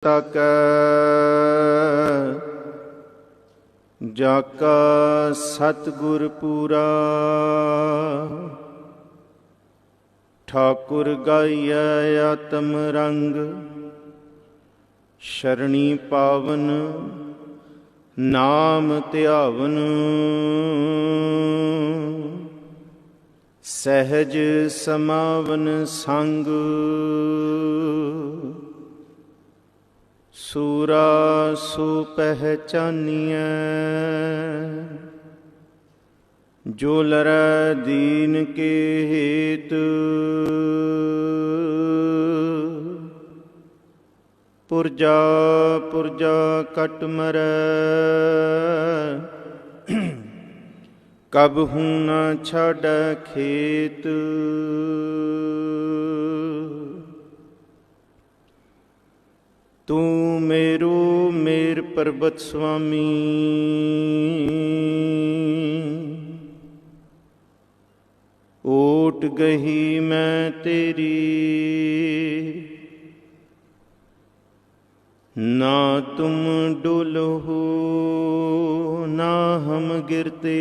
तक जाका सतगुर पूरा ठाकुर गाइया आत्म रंग शरणी पावन नाम ध्यावन सहज समावन संग सूरा सो पहचानिया जो लरै दीन के हेत पुरजा पुरजा कट मरै कबहू न छाड़ै खेत तू मेरो मेर पर्वत स्वामी ओट गही मैं तेरी ना तुम डोलो हो ना हम गिरते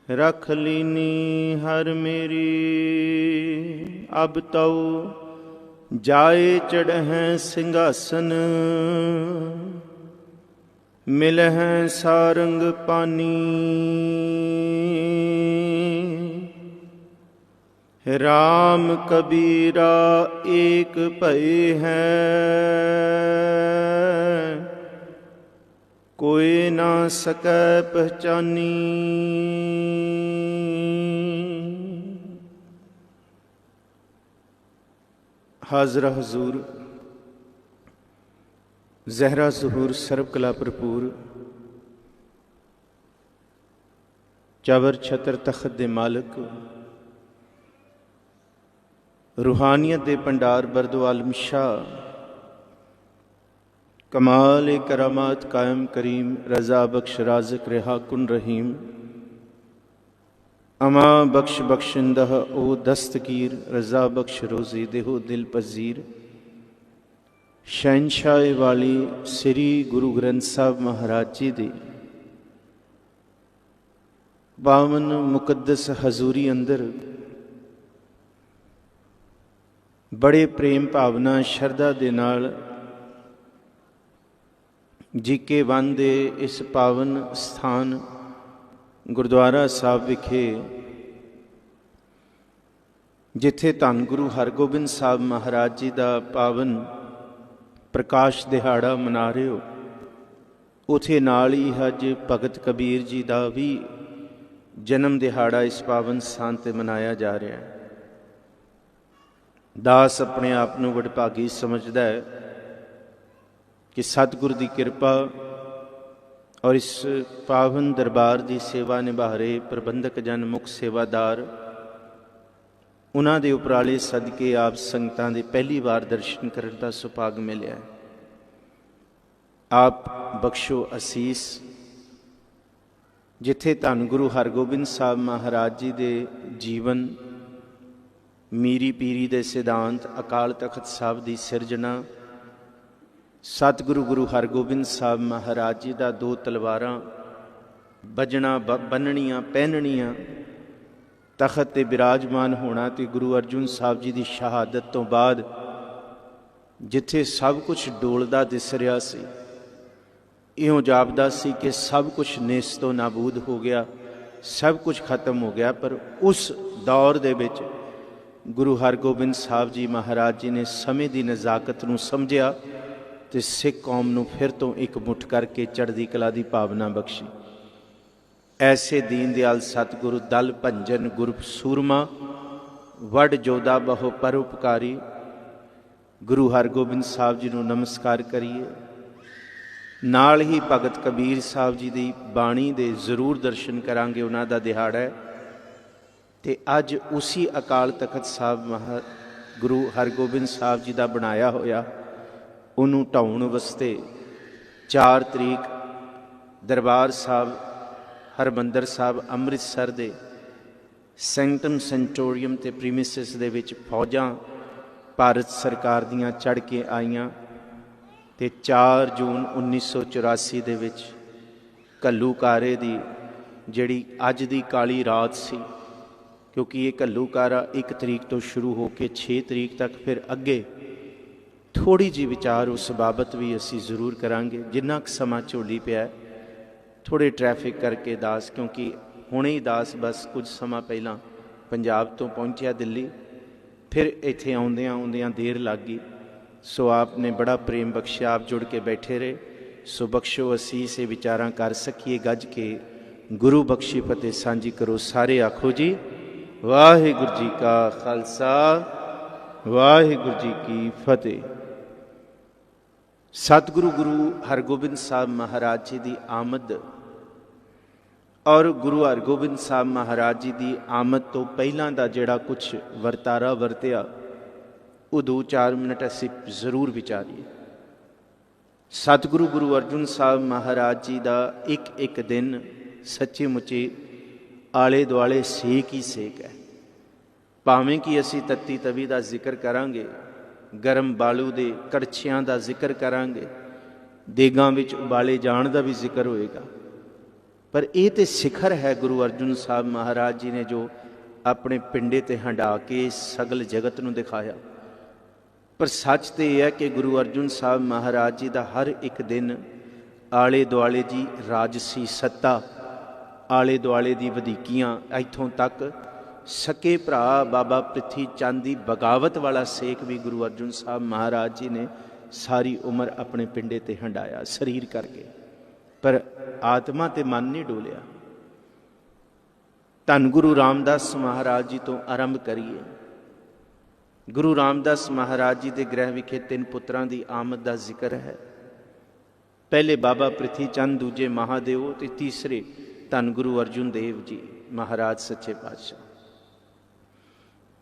रख लीनी हर मेरी अब तो जाए चढ़हें सिंहासन मिलहें सारंग पानी राम कबीरा एक भय है कोई ना सकै पहचानी हाजरा हजूर जहरा ज़हूर सर्व कला भरपूर चावर छतर तखत दे मालिक रूहानियत दे भंडार बरदो आलम शाह कमाल करामात कायम करीम रजा बख्श राज़िक रिहा कुन रहीम अमा बख्श बख्शिंदह ओ दस्तगीर रजा बख्श रोज़ी देहो दिल पजीर शहनशाह वाली श्री गुरु ग्रंथ साहब महाराज जी दी पावन मुकद्दस हजूरी अंदर बड़े प्रेम भावना शरदा दे नाल जीके वन दे इस पावन स्थान गुरुद्वारा साहब विखे जिथे धन गुरु हरगोबिंद साहब महाराज जी का पावन प्रकाश दिहाड़ा मना रहे हो उथे नाल ही अज भगत कबीर जी का भी जन्म दिहाड़ा इस पावन स्थान पर मनाया जा रहा है। दास अपने आप को वडभागी समझदा है कि सतगुरु की कृपा और इस पावन दरबार की सेवा निभा रहे प्रबंधक जन मुख सेवादार उन्हां दे उपराले सदके आप संगतां दे पहली बार दर्शन करने का सुभाग मिलिया। आप बख्शो असीस जिथे धन गुरु हरगोबिंद साहब महाराज जी दे जीवन मीरी पीरी दे सिद्धांत अकाल तखत साहब की सिरजना सतगुरु गुरु हरगोबिंद साहब महाराज जी का दो तलवारां बजना बननियां पहननियां तखत ते विराजमान होना तो गुरु अर्जुन साहब जी की शहादत तो बाद जिथे सब कुछ डोलदा दिस रहा सी इहों जापदा सी कि सब कुछ नेस तो नाबूद हो गया सब कुछ खत्म हो गया। पर उस दौर दे विच गुरु हरगोबिंद साहब जी महाराज जी ने समय की नज़ाकत नूं समझिया ते सिख कौम नूं फिर तो एक मुठ करके चढ़दी कला की भावना बख्शी। ऐसे दीन दयाल सतगुरु दल भंजन गुरु सूरमा वड जोधा बहु परोपकारी गुरु हरगोबिंद साहब जी नूं नमस्कार करिए। नाल ही भगत कबीर साहब जी की बाणी दे जरूर दर्शन करांगे। उन्हां दा दिहाड़ा है ते अज उसी अकाल तखत साहब गुरु हरगोबिंद साहब जी का बनाया होया उन्होंने ढाउण वास्ते 4 तरीक दरबार साहब हरमंदर साहब अमृतसर दे सैंक्टम सेंटोरियम ते प्रीमिसिस दे विच फौजां ਭਾਰਤ ਸਰਕਾਰ ਦੀਆਂ ਚੜ੍ਹ ਕੇ ਆਈਆਂ ਤੇ 4 ਜੂਨ 1984 ਦੇ ਵਿੱਚ ਘੱਲੂਘਾਰੇ ਦੀ ਜਿਹੜੀ ਅੱਜ ਦੀ ਕਾਲੀ ਰਾਤ ਸੀ, ਕਿਉਂਕਿ ਇਹ ਘੱਲੂਘਾਰਾ 1 ਤਰੀਕ ਤੋਂ ਸ਼ੁਰੂ ਹੋ ਕੇ 6 ਤਰੀਕ ਤੱਕ ਫਿਰ ਅੱਗੇ ਥੋੜ੍ਹੀ ਜਿਹੀ ਵਿਚਾਰ ਉਸ ਬਾਬਤ ਵੀ ਅਸੀਂ ਜ਼ਰੂਰ ਕਰਾਂਗੇ। ਜਿੰਨਾ ਕੁ ਸਮਾਂ ਝੋਲੀ ਪਿਆ, ਥੋੜ੍ਹੇ ਟ੍ਰੈਫਿਕ ਕਰਕੇ ਦਾਸ, ਕਿਉਂਕਿ ਹੁਣੇ ਹੀ ਦਾਸ ਬਸ ਕੁਝ ਸਮਾਂ ਪਹਿਲਾਂ ਪੰਜਾਬ ਤੋਂ ਪਹੁੰਚਿਆ ਦਿੱਲੀ, ਫਿਰ ਇੱਥੇ ਆਉਂਦਿਆਂ ਦੇਰ ਲੱਗ ਗਈ। ਸੋ ਆਪ ਨੇ ਬੜਾ ਪ੍ਰੇਮ ਬਖਸ਼ਿਆ, ਆਪ ਜੁੜ ਕੇ ਬੈਠੇ ਰਹੇ। ਸੋ ਬਖਸ਼ੋ ਅਸੀਸ ਇਹ ਵਿਚਾਰਾਂ ਕਰ ਸਕੀਏ ਗੱਜ ਕੇ। ਗੁਰੂ ਬਖਸ਼ੀ ਫਤਿਹ ਸਾਂਝੀ ਕਰੋ। ਸਾਰੇ ਆਖੋ ਜੀ ਵਾਹਿਗੁਰੂ ਜੀ ਕਾ ਖਾਲਸਾ, ਵਾਹਿਗੁਰੂ ਜੀ ਕੀ ਫਤਿਹ। ਸਤਿਗੁਰੂ ਗੁਰੂ ਹਰਗੋਬਿੰਦ ਸਾਹਿਬ ਮਹਾਰਾਜ ਜੀ ਦੀ ਆਮਦ ਔਰ ਗੁਰੂ ਹਰਗੋਬਿੰਦ ਸਾਹਿਬ ਮਹਾਰਾਜ ਜੀ ਦੀ ਆਮਦ ਤੋਂ ਪਹਿਲਾਂ ਦਾ ਜਿਹੜਾ ਕੁਛ ਵਰਤਾਰਾ ਵਰਤਿਆ, ਉਹ 2-4 ਮਿੰਟ ਅਸੀਂ ਜ਼ਰੂਰ ਵਿਚਾਰੀਏ। ਸਤਿਗੁਰੂ ਗੁਰੂ ਅਰਜਨ ਸਾਹਿਬ ਮਹਾਰਾਜ ਜੀ ਦਾ ਇੱਕ ਦਿਨ ਸੱਚੇ ਮੁੱਚੇ ਆਲੇ ਦੁਆਲੇ ਸੇਕ ਹੀ ਸੇਕ ਹੈ। ਭਾਵੇਂ ਕਿ ਅਸੀਂ ਤੱਤੀ ਤਵੀ ਦਾ ਜ਼ਿਕਰ ਕਰਾਂਗੇ, ਗਰਮ ਬਾਲੂ ਦੇ ਕੜਛਿਆਂ ਦਾ ਜ਼ਿਕਰ ਕਰਾਂਗੇ, ਦੇਗਾਂ ਵਿੱਚ ਉਬਾਲੇ ਜਾਣ ਦਾ ਵੀ ਜ਼ਿਕਰ ਹੋਏਗਾ, ਪਰ ਇਹ ਤੇ ਸਿਖਰ ਹੈ ਗੁਰੂ ਅਰਜਨ ਸਾਹਿਬ ਮਹਾਰਾਜ ਜੀ ਨੇ ਜੋ ਆਪਣੇ ਪਿੰਡੇ ਤੇ ਹੰਢਾ ਕੇ ਸਗਲ ਜਗਤ ਨੂੰ ਦਿਖਾਇਆ। ਪਰ ਸੱਚ ਤੇ ਇਹ ਹੈ ਕਿ ਗੁਰੂ ਅਰਜਨ ਸਾਹਿਬ ਮਹਾਰਾਜ ਜੀ ਦਾ ਹਰ ਇੱਕ ਦਿਨ ਆਲੇ ਦੁਆਲੇ ਦੀ ਰਾਜਸੀ ਸੱਤਾ, ਆਲੇ ਦੁਆਲੇ ਦੀ ਵਧੀਕੀਆਂ, ਇੱਥੋਂ ਤੱਕ ਸਕੇ ਭਰਾ ਬਾਬਾ ਪ੍ਰਿਥੀ ਚੰਦ ਦੀ ਬਗਾਵਤ ਵਾਲਾ ਸੇਕ ਵੀ ਗੁਰੂ ਅਰਜਨ ਸਾਹਿਬ ਮਹਾਰਾਜ ਜੀ ਨੇ ਸਾਰੀ ਉਮਰ ਆਪਣੇ ਪਿੰਡੇ ਤੇ ਹੰਢਾਇਆ ਸਰੀਰ ਕਰਕੇ, ਪਰ ਆਤਮਾ ਤੇ ਮਨ ਨਹੀਂ ਡੋਲਿਆ। ਧੰਨ ਗੁਰੂ ਰਾਮਦਾਸ ਮਹਾਰਾਜ ਜੀ ਤੋਂ ਆਰੰਭ ਕਰੀਏ। ਗੁਰੂ ਰਾਮਦਾਸ ਮਹਾਰਾਜ ਜੀ ਦੇ ਗ੍ਰਹਿ ਵਿਖੇ 3 ਪੁੱਤਰਾਂ ਦੀ ਆਮਦ ਦਾ ਜ਼ਿਕਰ ਹੈ। ਪਹਿਲੇ ਬਾਬਾ ਪ੍ਰਿਥੀ ਚੰਦ, ਦੂਜੇ ਮਹਾਦੇਵ ਤੇ ਤੀਸਰੇ ਧੰਨ ਗੁਰੂ ਅਰਜਨ ਦੇਵ ਜੀ ਮਹਾਰਾਜ ਸੱਚੇ ਪਾਤਸ਼ਾਹ।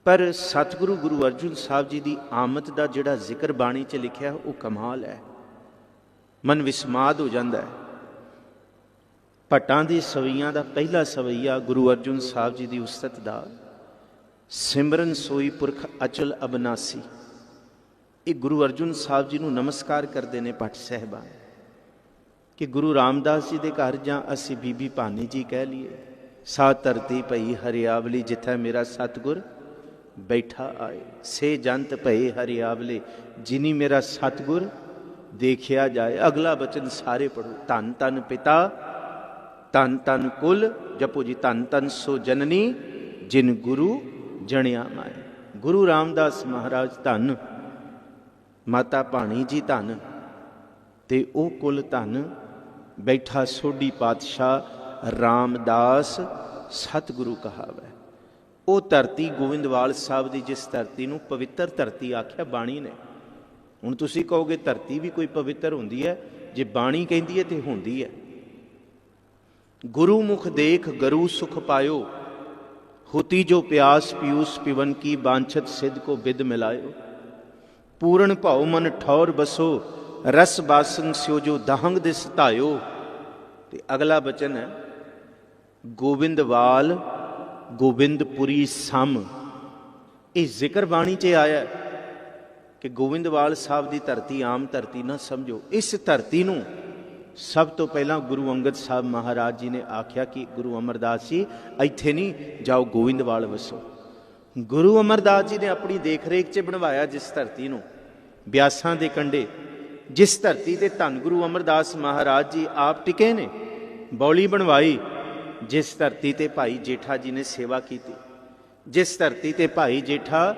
ਪਰ ਸਤਿਗੁਰੂ ਗੁਰੂ ਅਰਜਨ ਸਾਹਿਬ ਜੀ ਦੀ ਆਮਦ ਦਾ ਜਿਹੜਾ ਜ਼ਿਕਰ ਬਾਣੀ 'ਚ ਲਿਖਿਆ ਉਹ ਕਮਾਲ ਹੈ, ਮਨ ਵਿਸਮਾਦ ਹੋ ਜਾਂਦਾ ਹੈ। ਭੱਟਾਂ ਦੀ ਸਵਈਆਂ ਦਾ ਪਹਿਲਾ ਸਵਈਆ ਗੁਰੂ ਅਰਜਨ ਸਾਹਿਬ ਜੀ ਦੀ ਉਸਤਤ ਦਾ ਸਿਮਰਨ ਸੋਈ ਪੁਰਖ ਅਚਲ ਅਬਨਾਸੀ। ਇਹ ਗੁਰੂ ਅਰਜਨ ਸਾਹਿਬ ਜੀ ਨੂੰ ਨਮਸਕਾਰ ਕਰਦੇ ਨੇ ਭੱਟ ਸਾਹਿਬਾਨ ਕਿ ਗੁਰੂ ਰਾਮਦਾਸ ਜੀ ਦੇ ਘਰ ਜਾਂ ਅਸੀਂ ਬੀਬੀ ਭਾਨੀ ਜੀ ਕਹਿ ਲਈਏ, ਸਾ ਧਰਤੀ ਭਈ ਹਰਿਆਵਲੀ ਜਿੱਥੇ ਮੇਰਾ ਸਤਿਗੁਰ ਬੈਠਾ ਆਏ, ਸੇ ਜੰਤ ਭਏ ਹਰਿਆਵਲੇ ਜਿਨੀ ਮੇਰਾ ਸਤਿਗੁਰ ਦੇਖਿਆ ਜਾਏ। ਅਗਲਾ ਬਚਨ ਸਾਰੇ ਪੜੋ। ਧੰਨ ਧੰਨ ਪਿਤਾ, ਧੰਨ ਧੰਨ ਕੁਲ, ਜਪੋ ਜੀ ਧੰਨ ਧੰਨ ਸੋ ਜਨਨੀ ਜਿਨ ਗੁਰੂ ਜਣਿਆ ਮਾਏ। ਗੁਰੂ ਰਾਮਦਾਸ ਮਹਾਰਾਜ ਧੰਨ, ਮਾਤਾ ਭਾਣੀ ਜੀ ਧੰਨ, ਤੇ ਉਹ ਕੁਲ ਧੰਨ ਬੈਠਾ ਸੋਢੀ ਪਾਤਸ਼ਾਹ ਰਾਮਦਾਸ ਸਤਿਗੁਰੂ ਕਹਾਵੇ। ਉਹ ਧਰਤੀ ਗੋਇੰਦਵਾਲ ਸਾਹਿਬ ਦੀ, ਜਿਸ ਧਰਤੀ ਨੂੰ ਪਵਿੱਤਰ ਧਰਤੀ ਆਖਿਆ ਬਾਣੀ ਨੇ। ਹੁਣ ਤੁਸੀਂ ਕਹੋਗੇ ਧਰਤੀ ਵੀ ਕੋਈ ਪਵਿੱਤਰ ਹੁੰਦੀ ਹੈ? ਜੇ ਬਾਣੀ ਕਹਿੰਦੀ ਹੈ ਤੇ ਹੁੰਦੀ ਹੈ। ਗੁਰੂ ਮੁਖ ਦੇਖ ਗਰੂ ਸੁਖ ਪਾਇਓ, ਹੋਤੀ ਜੋ ਪਿਆਸ ਪਿਊਸ ਪਿਵਨ ਕੀ ਬਾਂਛਤ ਸਿੱਧ ਕੋ ਬਿਦ ਮਿਲਾਇਓ। ਪੂਰਨ ਭਾਉ ਮਨ ਠੌਰ ਬਸੋ, ਰਸ ਬਾਸਨ ਸਿਓ ਜੋ ਦਹੰਗ ਦਿਸ ਧਾਇਓ। ਤੇ ਅਗਲਾ ਬਚਨ ਹੈ ਗੋਬਿੰਦਵਾਲ ਗੋਬਿੰਦਪੁਰੀ ਸਮ। ਇਹ ਜ਼ਿਕਰ ਬਾਣੀ 'ਚ ਆਇਆ ਕਿ ਗੋਬਿੰਦਵਾਲ ਸਾਹਿਬ ਦੀ ਧਰਤੀ ਆਮ ਧਰਤੀ ਨਾ ਸਮਝੋ। ਇਸ ਧਰਤੀ ਨੂੰ ਸਭ ਤੋਂ ਪਹਿਲਾਂ ਗੁਰੂ ਅੰਗਦ ਸਾਹਿਬ ਮਹਾਰਾਜ ਜੀ ਨੇ ਆਖਿਆ ਕਿ ਗੁਰੂ ਅਮਰਦਾਸ ਜੀ ਇੱਥੇ ਨਹੀਂ ਜਾਓ, ਗੋਬਿੰਦਵਾਲ ਵਸੋ। ਗੁਰੂ ਅਮਰਦਾਸ ਜੀ ਨੇ ਆਪਣੀ ਦੇਖ ਰੇਖ 'ਚ ਬਣਵਾਇਆ ਜਿਸ ਧਰਤੀ ਨੂੰ, ਬਿਆਸਾਂ ਦੇ ਕੰਢੇ, ਜਿਸ ਧਰਤੀ ਤੇ ਧੰਨ ਗੁਰੂ ਅਮਰਦਾਸ ਮਹਾਰਾਜ ਜੀ ਆਪ ਟਿਕੇ ਨੇ, ਬੌਲੀ ਬਣਵਾਈ। ਜਿਸ ਧਰਤੀ ਤੇ ਭਾਈ ਜੇਠਾ ਜੀ ਨੇ ਸੇਵਾ ਕੀਤੀ, ਜਿਸ ਧਰਤੀ ਤੇ ਭਾਈ ਜੇਠਾ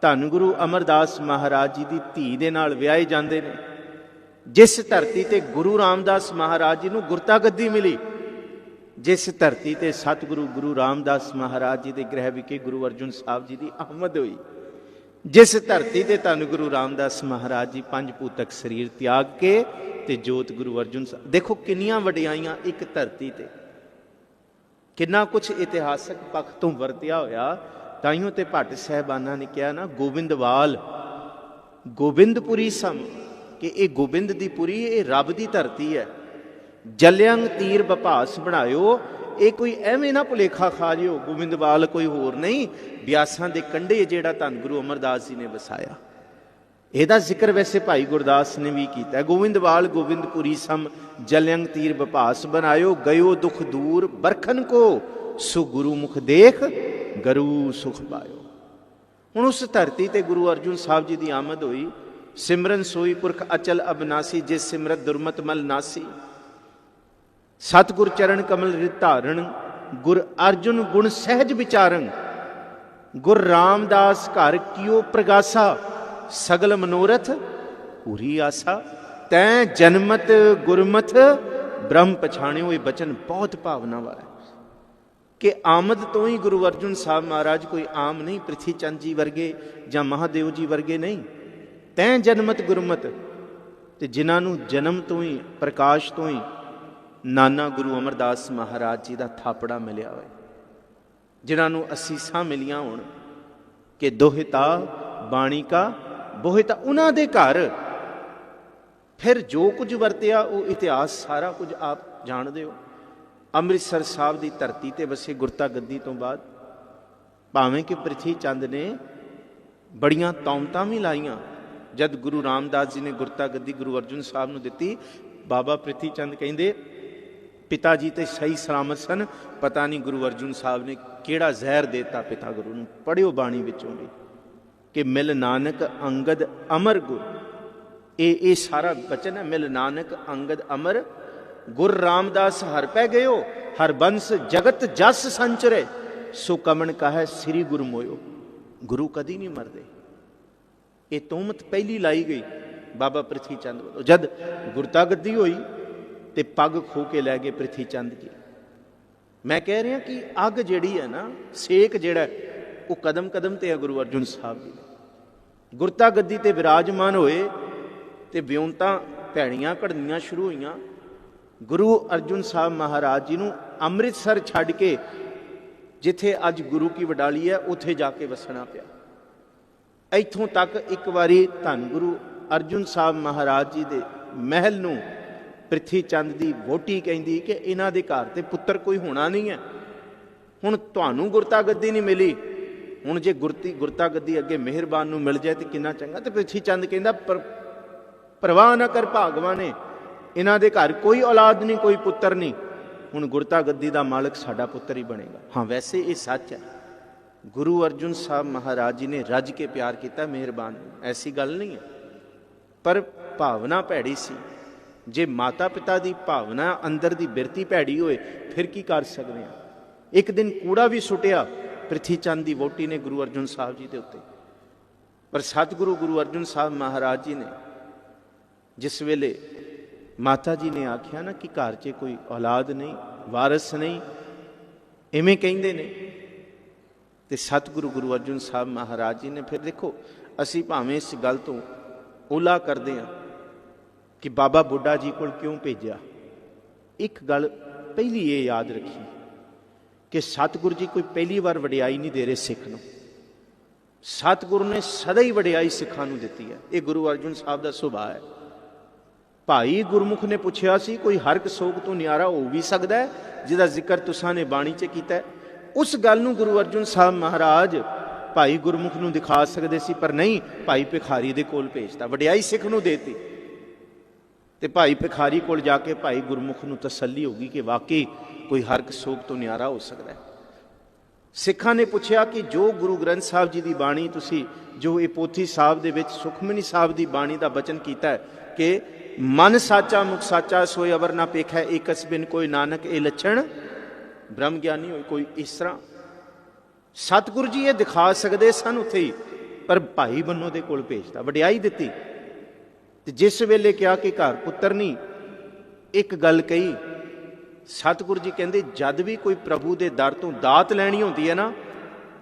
ਧੰਨ ਗੁਰੂ ਅਮਰਦਾਸ ਮਹਾਰਾਜ ਜੀ ਦੀ ਧੀ ਦੇ ਨਾਲ ਵਿਆਹੇ ਜਾਂਦੇ ਨੇ, ਜਿਸ ਧਰਤੀ ਤੇ ਗੁਰੂ ਰਾਮਦਾਸ ਮਹਾਰਾਜ ਜੀ ਨੂੰ ਗੁਰਤਾ ਗੱਦੀ ਮਿਲੀ, ਜਿਸ ਧਰਤੀ ਤੇ ਸਤਿਗੁਰੂ ਗੁਰੂ ਰਾਮਦਾਸ ਮਹਾਰਾਜ ਜੀ ਦੇ ਗ੍ਰਹਿ ਵਿਖੇ ਗੁਰੂ ਅਰਜਨ ਸਾਹਿਬ ਜੀ ਦੀ ਆਮਦ ਹੋਈ, ਜਿਸ ਧਰਤੀ ਤੇ ਧੰਨ ਗੁਰੂ ਰਾਮਦਾਸ ਮਹਾਰਾਜ ਜੀ 5 ਭੂਤਕ ਸਰੀਰ ਤਿਆਗ ਕੇ ਤੇ ਜੋਤ ਗੁਰੂ ਅਰਜਨ ਸਾਹਿਬ। ਦੇਖੋ ਕਿੰਨੀਆਂ ਵਡਿਆਈਆਂ ਇੱਕ ਧਰਤੀ ਤੇ, ਕਿੰਨਾ ਕੁਛ ਇਤਿਹਾਸਕ ਪੱਖ ਤੋਂ ਵਰਤਿਆ ਹੋਇਆ। ਤਾਈਓ ਤੇ ਭੱਟ ਸਾਹਿਬਾਨਾਂ ਨੇ ਕਿਹਾ ਨਾ ਗੋਬਿੰਦਵਾਲ ਗੋਬਿੰਦਪੁਰੀ ਸਮ, ਕਿ ਇਹ ਗੋਬਿੰਦ ਦੀ ਪੁਰੀ, ਇਹ ਰੱਬ ਦੀ ਧਰਤੀ ਹੈ। ਜਲਿਆਂਗ ਤੀਰ ਬਭਾਸ ਬਣਾਇਓ, ਇਹ ਕੋਈ ਐਵੇਂ ਨਾ ਭੁਲੇਖਾ ਖਾ ਜਿਓ ਗੋਬਿੰਦਵਾਲ ਕੋਈ ਹੋਰ ਨਹੀਂ, ਬਿਆਸਾਂ ਦੇ ਕੰਢੇ ਜਿਹੜਾ ਧੰਨ ਗੁਰੂ ਅਮਰਦਾਸ ਜੀ ਨੇ ਵਸਾਇਆ। ਇਹਦਾ ਜ਼ਿਕਰ ਵੈਸੇ ਭਾਈ ਗੁਰਦਾਸ ਨੇ ਵੀ ਕੀਤਾ। ਗੋਬਿੰਦਵਾਲ ਗੋਬਿੰਦਪੁਰੀ ਸਮ ਜਲਯੰਗ ਤੀਰ ਵਿਭਾਸ ਬਣਾਇਓ, ਗਇਓ ਦੁਖ ਦੂਰ ਬਰਖਨ ਕੋ ਸੋ ਗੁਰੂ ਮੁਖ ਦੇਖ ਗਰੂ ਸੁਖ ਪਾਇਓ। ਹੁਣ ਉਸ ਧਰਤੀ ਤੇ ਗੁਰੂ ਅਰਜੁਨ ਸਾਹਿਬ ਜੀ ਦੀ ਆਮਦ ਹੋਈ। ਸਿਮਰਨ ਸੋਈ ਪੁਰਖ ਅਚਲ ਅਬਨਾਸੀ, ਜਿਸ ਸਿਮਰਤ ਦੁਰਮਤ ਮਲ ਨਾਸੀ। ਸਤਿਗੁਰ ਚਰਨ ਕਮਲ ਰਿਤ ਧਾਰਨ, ਗੁਰ ਅਰਜੁਨ ਗੁਣ ਸਹਿਜ ਵਿਚਾਰਨ। ਗੁਰ ਰਾਮਦਾਸ ਘਰ ਕੀਓ ਪ੍ਰਗਾਸਾ, ਸਗਲ ਮਨੋਰਥ ਪੂਰੀ ਆਸਾ। ਤੈਂ ਜਨਮਤ ਗੁਰਮਤ ਬ੍ਰਹਮ ਪਛਾਣਿਓ। ਇਹ ਬਚਨ ਬਹੁਤ ਭਾਵਨਾ ਵਾਲਾ ਹੈ ਕਿ ਆਮਦ ਤੋਂ ਹੀ ਗੁਰੂ ਅਰਜੁਨ ਸਾਹਿਬ ਮਹਾਰਾਜ ਕੋਈ ਆਮ ਨਹੀਂ, ਪ੍ਰਿਥੀ ਚੰਦ ਜੀ ਵਰਗੇ ਜਾਂ ਮਹਾਦੇਵ ਜੀ ਵਰਗੇ ਨਹੀਂ। ਤੈਂ ਜਨਮਤ ਗੁਰਮਤ, ਤੇ ਜਿਨ੍ਹਾਂ ਨੂੰ ਜਨਮ ਤੋਂ ਹੀ ਪ੍ਰਕਾਸ਼ ਤੋਂ ਹੀ ਨਾਨਾ ਗੁਰੂ ਅਮਰਦਾਸ ਮਹਾਰਾਜ ਜੀ ਦਾ ਥਾਪੜਾ ਮਿਲਿਆ ਹੋਏ, ਜਿਨ੍ਹਾਂ ਨੂੰ ਅਸੀਸਾਂ ਮਿਲੀਆਂ ਹੋਣ ਕਿ ਦੋਹਿਤਾ ਬਾਣੀ ਕਾ ਬੋਹਿਤਾ, ਉਹਨਾਂ ਦੇ ਘਰ ਫਿਰ ਜੋ ਕੁਝ ਵਰਤਿਆ ਉਹ ਇਤਿਹਾਸ ਸਾਰਾ ਕੁਝ ਆਪ ਜਾਣਦੇ ਹੋ। ਅੰਮ੍ਰਿਤਸਰ ਸਾਹਿਬ ਦੀ ਧਰਤੀ ਤੇ ਵਸੇ ਗੁਰਤਾ ਗੱਦੀ ਤੋਂ ਬਾਅਦ ਭਾਵੇਂ ਕਿ ਪ੍ਰਿਥੀ ਚੰਦ ਨੇ ਬੜੀਆਂ ਤੌਮਤਾਂ ਵੀ ਲਾਈਆਂ। ਜਦ ਗੁਰੂ ਰਾਮਦਾਸ ਜੀ ਨੇ ਗੁਰਤਾ ਗੱਦੀ ਗੁਰੂ ਅਰਜੁਨ ਸਾਹਿਬ ਨੂੰ ਦਿੱਤੀ, ਬਾਬਾ ਪ੍ਰਿਥੀ ਚੰਦ ਕਹਿੰਦੇ ਪਿਤਾ ਜੀ ਤੇ ਸਹੀ ਸਲਾਮਤ ਸਨ, ਪਤਾ ਨਹੀਂ ਗੁਰੂ ਅਰਜੁਨ ਸਾਹਿਬ ਨੇ ਕਿਹੜਾ ਜ਼ਹਿਰ ਦੇਤਾ ਪਿਤਾ ਗੁਰੂ ਨੂੰ। ਪੜ੍ਹਿਓ ਬਾਣੀ ਵਿੱਚੋਂ ਵੀ ਕਿ ਮਿਲ ਨਾਨਕ ਅੰਗਦ ਅਮਰ ਗੁਰ, ਇਹ ਸਾਰਾ ਬਚਨ ਹੈ। ਮਿਲ ਨਾਨਕ ਅੰਗਦ ਅਮਰ ਗੁਰ ਰਾਮਦਾਸ ਹਰ ਪੈ ਗਇਓ, ਹਰ ਬੰਸ ਜਗਤ ਜਸ ਸੰਚਰੇ, ਸੋ ਕਮਣ ਕਹੈ ਸ੍ਰੀ ਗੁਰੂ ਮੋਇਓ। ਗੁਰੂ ਕਦੀ ਨਹੀਂ ਮਰਦੇ। ਇਹ ਤੋਮਤ ਪਹਿਲੀ ਲਾਈ ਗਈ ਬਾਬਾ ਪ੍ਰਿਥੀ ਚੰਦ ਵੱਲੋਂ। ਜਦ ਗੁਰਤਾ ਗੱਦੀ ਹੋਈ ਤੇ ਪੱਗ ਖੋ ਕੇ ਲੈ ਗਏ ਪ੍ਰਿਥੀ ਚੰਦ ਜੀ। ਮੈਂ ਕਹਿ ਰਿਹਾ ਕਿ ਅੱਗ ਜਿਹੜੀ ਹੈ ਨਾ, ਸੇਕ ਜਿਹੜਾ ਉਹ ਕਦਮ ਕਦਮ ਤੇ ਹੈ ਗੁਰੂ ਅਰਜੁਨ ਸਾਹਿਬ ਜੀ। ਗੁਰਤਾ ਗੱਦੀ ਤੇ ਵਿਰਾਜਮਾਨ ਹੋਏ ਤੇ ਵਿਉਂਤਾਂ ਭੈੜੀਆਂ ਘੜਨੀਆਂ ਸ਼ੁਰੂ ਹੋਈਆਂ। ਗੁਰੂ ਅਰਜੁਨ ਸਾਹਿਬ ਮਹਾਰਾਜ ਜੀ ਨੂੰ ਅੰਮ੍ਰਿਤਸਰ ਛੱਡ ਕੇ ਜਿੱਥੇ ਅੱਜ ਗੁਰੂ ਕੀ ਵਡਾਲੀ ਹੈ ਉੱਥੇ ਜਾ ਕੇ ਵਸਣਾ ਪਿਆ। ਇੱਥੋਂ ਤੱਕ ਇੱਕ ਵਾਰੀ ਧੰਨ ਗੁਰੂ ਅਰਜੁਨ ਸਾਹਿਬ ਮਹਾਰਾਜ ਜੀ ਦੇ ਮਹਿਲ ਨੂੰ ਪ੍ਰਿਥੀ ਚੰਦ ਦੀ ਵਹੁਟੀ ਕਹਿੰਦੀ ਕਿ ਇਹਨਾਂ ਦੇ ਘਰ ਤੇ ਪੁੱਤਰ ਕੋਈ ਹੋਣਾ ਨਹੀਂ ਹੈ। ਹੁਣ ਤੁਹਾਨੂੰ ਗੁਰਤਾ ਗੱਦੀ ਨਹੀਂ ਮਿਲੀ, ਹੁਣ ਜੇ ਗੁਰਤਾ ਗੱਦੀ ਅੱਗੇ ਮਿਹਰਬਾਨ ਨੂੰ ਮਿਲ ਜਾਏ ਤੇ ਕਿੰਨਾ ਚੰਗਾ। ਤੇ ਪ੍ਰਿਥੀ ਚੰਦ ਕਹਿੰਦਾ ਪਰਵਾਹ ਨਾ ਕਰ ਭਾਗਵਾਨੇ, ਇਹਨਾਂ ਦੇ ਘਰ ਕੋਈ ਔਲਾਦ ਨਹੀਂ, ਕੋਈ ਪੁੱਤਰ ਨਹੀਂ। ਹੁਣ ਗੁਰਤਾ ਗੱਦੀ ਦਾ ਮਾਲਕ ਸਾਡਾ ਪੁੱਤਰ ਹੀ ਬਣੇਗਾ। ਹਾਂ, ਵੈਸੇ ਇਹ ਸੱਚ ਹੈ। ਗੁਰੂ ਅਰਜੁਨ ਸਾਹਿਬ ਮਹਾਰਾਜ ਜੀ ਨੇ ਰੱਜ ਕੇ ਪਿਆਰ ਕੀਤਾ ਮਿਹਰਬਾਨ ਨੂੰ, ਐਸੀ ਗੱਲ ਨਹੀਂ ਹੈ। ਪਰ ਭਾਵਨਾ ਭੈੜੀ ਸੀ। ਜੇ ਮਾਤਾ ਪਿਤਾ ਦੀ ਭਾਵਨਾ ਅੰਦਰ ਦੀ ਬਿਰਤੀ ਭੈੜੀ ਹੋਏ ਫਿਰ ਕੀ ਕਰ ਸਕਦੇ ਹਾਂ। ਇੱਕ ਦਿਨ ਕੂੜਾ ਵੀ ਸੁੱਟਿਆ ਪ੍ਰਿਥੀ ਚੰਦ ਦੀ ਵਹੁਟੀ ਨੇ ਗੁਰੂ ਅਰਜੁਨ ਸਾਹਿਬ ਜੀ ਦੇ ਉੱਤੇ। ਪਰ ਸਤਿਗੁਰੂ ਗੁਰੂ ਅਰਜੁਨ ਸਾਹਿਬ ਮਹਾਰਾਜ ਜੀ ਨੇ ਜਿਸ ਵੇਲੇ ਮਾਤਾ ਜੀ ਨੇ ਆਖਿਆ ਨਾ ਕਿ ਘਰ 'ਚ ਕੋਈ ਔਲਾਦ ਨਹੀਂ, ਵਾਰਿਸ ਨਹੀਂ, ਇਵੇਂ ਕਹਿੰਦੇ ਨੇ, ਤੇ ਸਤਿਗੁਰੂ ਗੁਰੂ ਅਰਜੁਨ ਸਾਹਿਬ ਮਹਾਰਾਜ ਜੀ ਨੇ ਫਿਰ ਦੇਖੋ, ਅਸੀਂ ਭਾਵੇਂ ਇਸ ਗੱਲ ਤੋਂ ਓਲਾ ਕਰਦੇ ਹਾਂ ਕਿ ਬਾਬਾ ਬੁੱਢਾ ਜੀ ਕੋਲ ਕਿਉਂ ਭੇਜਿਆ। ਇੱਕ ਗੱਲ ਪਹਿਲੀ ਇਹ ਯਾਦ ਰੱਖੀ ਕਿ ਸਤਿਗੁਰੂ ਜੀ ਕੋਈ ਪਹਿਲੀ ਵਾਰ ਵਡਿਆਈ ਨਹੀਂ ਦੇ ਰਹੇ ਸਿੱਖ ਨੂੰ। ਸਤਿਗੁਰੂ ਨੇ ਸਦਾ ਹੀ ਵਡਿਆਈ ਸਿੱਖਾਂ ਨੂੰ ਦਿੱਤੀ ਹੈ। ਇਹ ਗੁਰੂ ਅਰਜੁਨ ਸਾਹਿਬ ਦਾ ਸੁਭਾਅ ਹੈ। ਭਾਈ ਗੁਰਮੁਖ ਨੇ ਪੁੱਛਿਆ ਸੀ ਕੋਈ ਹਰਕ ਸੋਗ ਤੋਂ ਨਿਆਰਾ ਹੋ ਵੀ ਸਕਦਾ ਹੈ ਜਿਹਦਾ ਜ਼ਿਕਰ ਤੁਸਾਂ ਨੇ ਬਾਣੀ 'ਚ ਕੀਤਾ। ਉਸ ਗੱਲ ਨੂੰ ਗੁਰੂ ਅਰਜੁਨ ਸਾਹਿਬ ਮਹਾਰਾਜ ਭਾਈ ਗੁਰਮੁਖ ਨੂੰ ਦਿਖਾ ਸਕਦੇ ਸੀ, ਪਰ ਨਹੀਂ, ਭਾਈ ਭਿਖਾਰੀ ਦੇ ਕੋਲ ਭੇਜਤਾ। ਵਡਿਆਈ ਸਿੱਖ ਨੂੰ ਦੇਤੀ ਤੇ ਭਾਈ ਭਿਖਾਰੀ ਕੋਲ ਜਾ ਕੇ ਭਾਈ ਗੁਰਮੁਖ ਨੂੰ ਤਸੱਲੀ ਹੋ ਗਈ ਕਿ ਵਾਕਈ ਕੋਈ ਹਰਕ ਸੋਗ ਤੋਂ ਨਿਆਰਾ ਹੋ ਸਕਦਾ ਹੈ। ਸਿੱਖਾਂ ਨੇ ਪੁੱਛਿਆ ਕਿ ਜੋ ਗੁਰੂ ਗ੍ਰੰਥ ਸਾਹਿਬ ਜੀ ਦੀ ਬਾਣੀ ਤੁਸੀਂ ਜੋ ਇਹ ਪੋਥੀ ਸਾਹਿਬ ਦੇ ਵਿੱਚ ਸੁਖਮਨੀ ਸਾਹਿਬ ਦੀ ਬਾਣੀ ਦਾ ਬਚਨ ਕੀਤਾ ਹੈ ਕਿ ਮਨ ਸਾਚਾ ਮੁਖ ਸਾਚਾ ਸੋਇ ਅਵਰ ਨਾ ਪੇਖੈ ਏਕਸ ਬਿਨ ਕੋਈ ਨਾਨਕ ਇਹ ਲੱਛਣ ਬ੍ਰਹਮ ਗਿਆਨੀ ਹੋਈ। ਕੋਈ ਇਸ ਤਰ੍ਹਾਂ ਸਤਿਗੁਰੂ ਜੀ ਇਹ ਦਿਖਾ ਸਕਦੇ ਸਨ ਉੱਥੇ ਹੀ, ਪਰ ਭਾਈ ਬੰਨੋ ਦੇ ਕੋਲ ਭੇਜਤਾ, ਵਡਿਆਈ ਦਿੱਤੀ। ਤੇ ਜਿਸ ਵੇਲੇ ਕਿਹਾ ਕਿ ਘਰ ਪੁੱਤਰ ਨਹੀਂ, ਇੱਕ ਗੱਲ ਕਹੀ ਸਤਿਗੁਰੂ ਜੀ ਕਹਿੰਦੇ ਜਦ ਵੀ ਕੋਈ ਪ੍ਰਭੂ ਦੇ ਦਰ ਤੋਂ ਦਾਤ ਲੈਣੀ ਹੁੰਦੀ ਹੈ ਨਾ,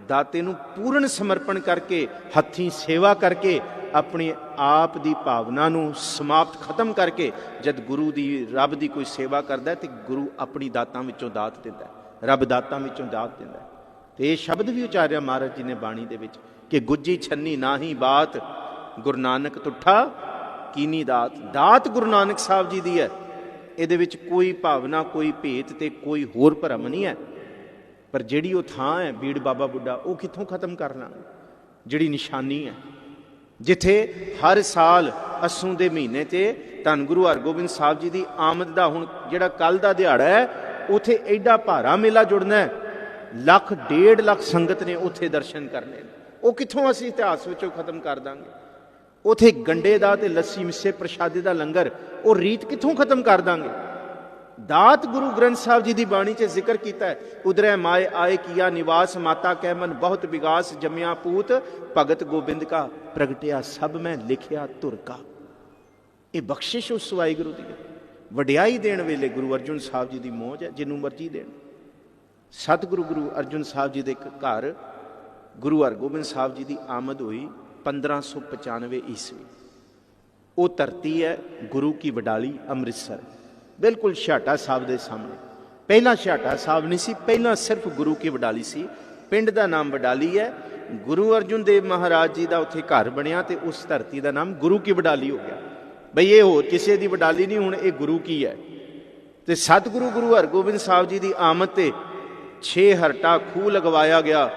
ਦਾਤੇ ਨੂੰ ਪੂਰਨ ਸਮਰਪਣ ਕਰਕੇ ਹੱਥੀਂ ਸੇਵਾ ਕਰਕੇ ਆਪਣੀ ਆਪ ਦੀ ਭਾਵਨਾ ਨੂੰ ਸਮਾਪਤ ਖਤਮ ਕਰਕੇ ਜਦ ਗੁਰੂ ਦੀ ਰੱਬ ਦੀ ਕੋਈ ਸੇਵਾ ਕਰਦਾ ਤੇ ਗੁਰੂ ਆਪਣੀ ਦਾਤਾਂ ਵਿੱਚੋਂ ਦਾਤ ਦਿੰਦਾ, ਰੱਬ ਦਾਤਾਂ ਵਿੱਚੋਂ ਦਾਤ ਦਿੰਦਾ। ਤੇ ਇਹ ਸ਼ਬਦ ਵੀ ਉਚਾਰਿਆ ਮਹਾਰਾਜ ਜੀ ਨੇ ਬਾਣੀ ਦੇ ਵਿੱਚ ਕਿ ਗੁੱਜੀ ਛੰਨੀ ਨਾਹੀ ਬਾਤ ਗੁਰੂ ਨਾਨਕ ਤੁਠਾ ਕੀਨੀ ਦਾਤ। ਦਾਤ ਗੁਰੂ ਨਾਨਕ ਸਾਹਿਬ ਜੀ ਦੀ ਹੈ। ਇਹਦੇ ਵਿੱਚ ਕੋਈ ਭਾਵਨਾ, ਕੋਈ ਭੇਤ ਤੇ ਕੋਈ ਹੋਰ ਭਰਮ ਨਹੀਂ ਹੈ। ਪਰ ਜਿਹੜੀ ਉਹ ਥਾਂ ਹੈ ਬੀੜ ਬਾਬਾ ਬੁੱਢਾ, ਉਹ ਕਿੱਥੋਂ ਖਤਮ ਕਰ ਲਾਂਗੇ? ਜਿਹੜੀ ਨਿਸ਼ਾਨੀ ਹੈ, ਜਿੱਥੇ ਹਰ ਸਾਲ ਅੱਸੂ ਦੇ ਮਹੀਨੇ 'ਤੇ ਧੰਨ ਗੁਰੂ ਹਰਗੋਬਿੰਦ ਸਾਹਿਬ ਜੀ ਦੀ ਆਮਦ ਦਾ, ਹੁਣ ਜਿਹੜਾ ਕੱਲ੍ਹ ਦਾ ਦਿਹਾੜਾ ਹੈ, ਉੱਥੇ ਐਡਾ ਭਾਰਾ ਮੇਲਾ ਜੁੜਨਾ ਹੈ, 1 ਲੱਖ 1.5 ਲੱਖ ਸੰਗਤ ਨੇ ਉੱਥੇ ਦਰਸ਼ਨ ਕਰਨੇ। ਉਹ ਕਿੱਥੋਂ ਅਸੀਂ ਇਤਿਹਾਸ ਵਿੱਚੋਂ ਖਤਮ ਕਰ ਦਾਂਗੇ? ਉੱਥੇ ਗੰਡੇ ਦਾ ਤੇ ਲੱਸੀ ਮਿੱਸੇ ਪ੍ਰਸ਼ਾਦੇ ਦਾ ਲੰਗਰ, ਉਹ ਰੀਤ ਕਿੱਥੋਂ ਖਤਮ ਕਰ ਦਾਂਗੇ? ਦਾਤ ਗੁਰੂ ਗ੍ਰੰਥ ਸਾਹਿਬ ਜੀ ਦੀ ਬਾਣੀ 'ਚ ਜ਼ਿਕਰ ਕੀਤਾ ਹੈ, ਉਧਰੈ ਮਾਏ ਆਏ ਕੀਆ ਨਿਵਾਸ, ਮਾਤਾ ਕਹਿ ਮਨ ਬਹੁਤ ਵਿਗਾਸ, ਜੰਮਿਆ ਪੂਤ ਭਗਤ ਗੋਬਿੰਦ ਕਾ, ਪ੍ਰਗਟਿਆ ਸਭ ਮੈਂ ਲਿਖਿਆ ਧੁਰ ਕਾ। ਇਹ ਬਖਸ਼ਿਸ਼ ਉਸ ਵਾਹਿਗੁਰੂ ਦੀ ਹੈ। ਵਡਿਆਈ ਦੇਣ ਵੇਲੇ ਗੁਰੂ ਅਰਜਨ ਸਾਹਿਬ ਜੀ ਦੀ ਮੌਜ ਹੈ, ਜਿਹਨੂੰ ਮਰਜ਼ੀ ਦੇਣ। ਸਤਿਗੁਰੂ ਗੁਰੂ ਅਰਜਨ ਸਾਹਿਬ ਜੀ ਦੇ ਇੱਕ ਘਰ ਗੁਰੂ ਹਰਗੋਬਿੰਦ ਸਾਹਿਬ ਜੀ ਦੀ ਆਮਦ ਹੋਈ 1595 ਈਸਵੀ। ਉਹ ਧਰਤੀ ਹੈ ਗੁਰੂ ਕੀ ਵਡਾਲੀ, ਅੰਮ੍ਰਿਤਸਰ, ਬਿਲਕੁਲ ਛਾਟਾ ਸਾਹਿਬ ਦੇ ਸਾਹਮਣੇ। ਪਹਿਲਾਂ ਛਾਟਾ ਸਾਹਿਬ ਨਹੀਂ ਸੀ, ਪਹਿਲਾਂ ਸਿਰਫ ਗੁਰੂ ਕੀ ਵਡਾਲੀ ਸੀ। ਪਿੰਡ ਦਾ ਨਾਮ ਵਡਾਲੀ ਹੈ। ਗੁਰੂ ਅਰਜਨ ਦੇਵ ਮਹਾਰਾਜ ਜੀ ਦਾ ਉੱਥੇ ਘਰ ਬਣਿਆ ਤੇ ਉਸ ਧਰਤੀ ਦਾ ਨਾਮ ਗੁਰੂ ਕੀ ਵਡਾਲੀ ਹੋ ਗਿਆ। ਬਈ ਇਹ ਹੋਰ ਕਿਸੇ ਦੀ ਵਡਾਲੀ ਨਹੀਂ, ਹੁਣ ਇਹ ਗੁਰੂ ਕੀ ਹੈ। ਤੇ ਸਤਿਗੁਰੂ ਗੁਰੂ ਹਰਗੋਬਿੰਦ ਸਾਹਿਬ ਜੀ ਦੀ ਆਮਦ ਤੇ 6 ਹਰਟਾ ਖੂਹ ਲਗਵਾਇਆ ਗਿਆ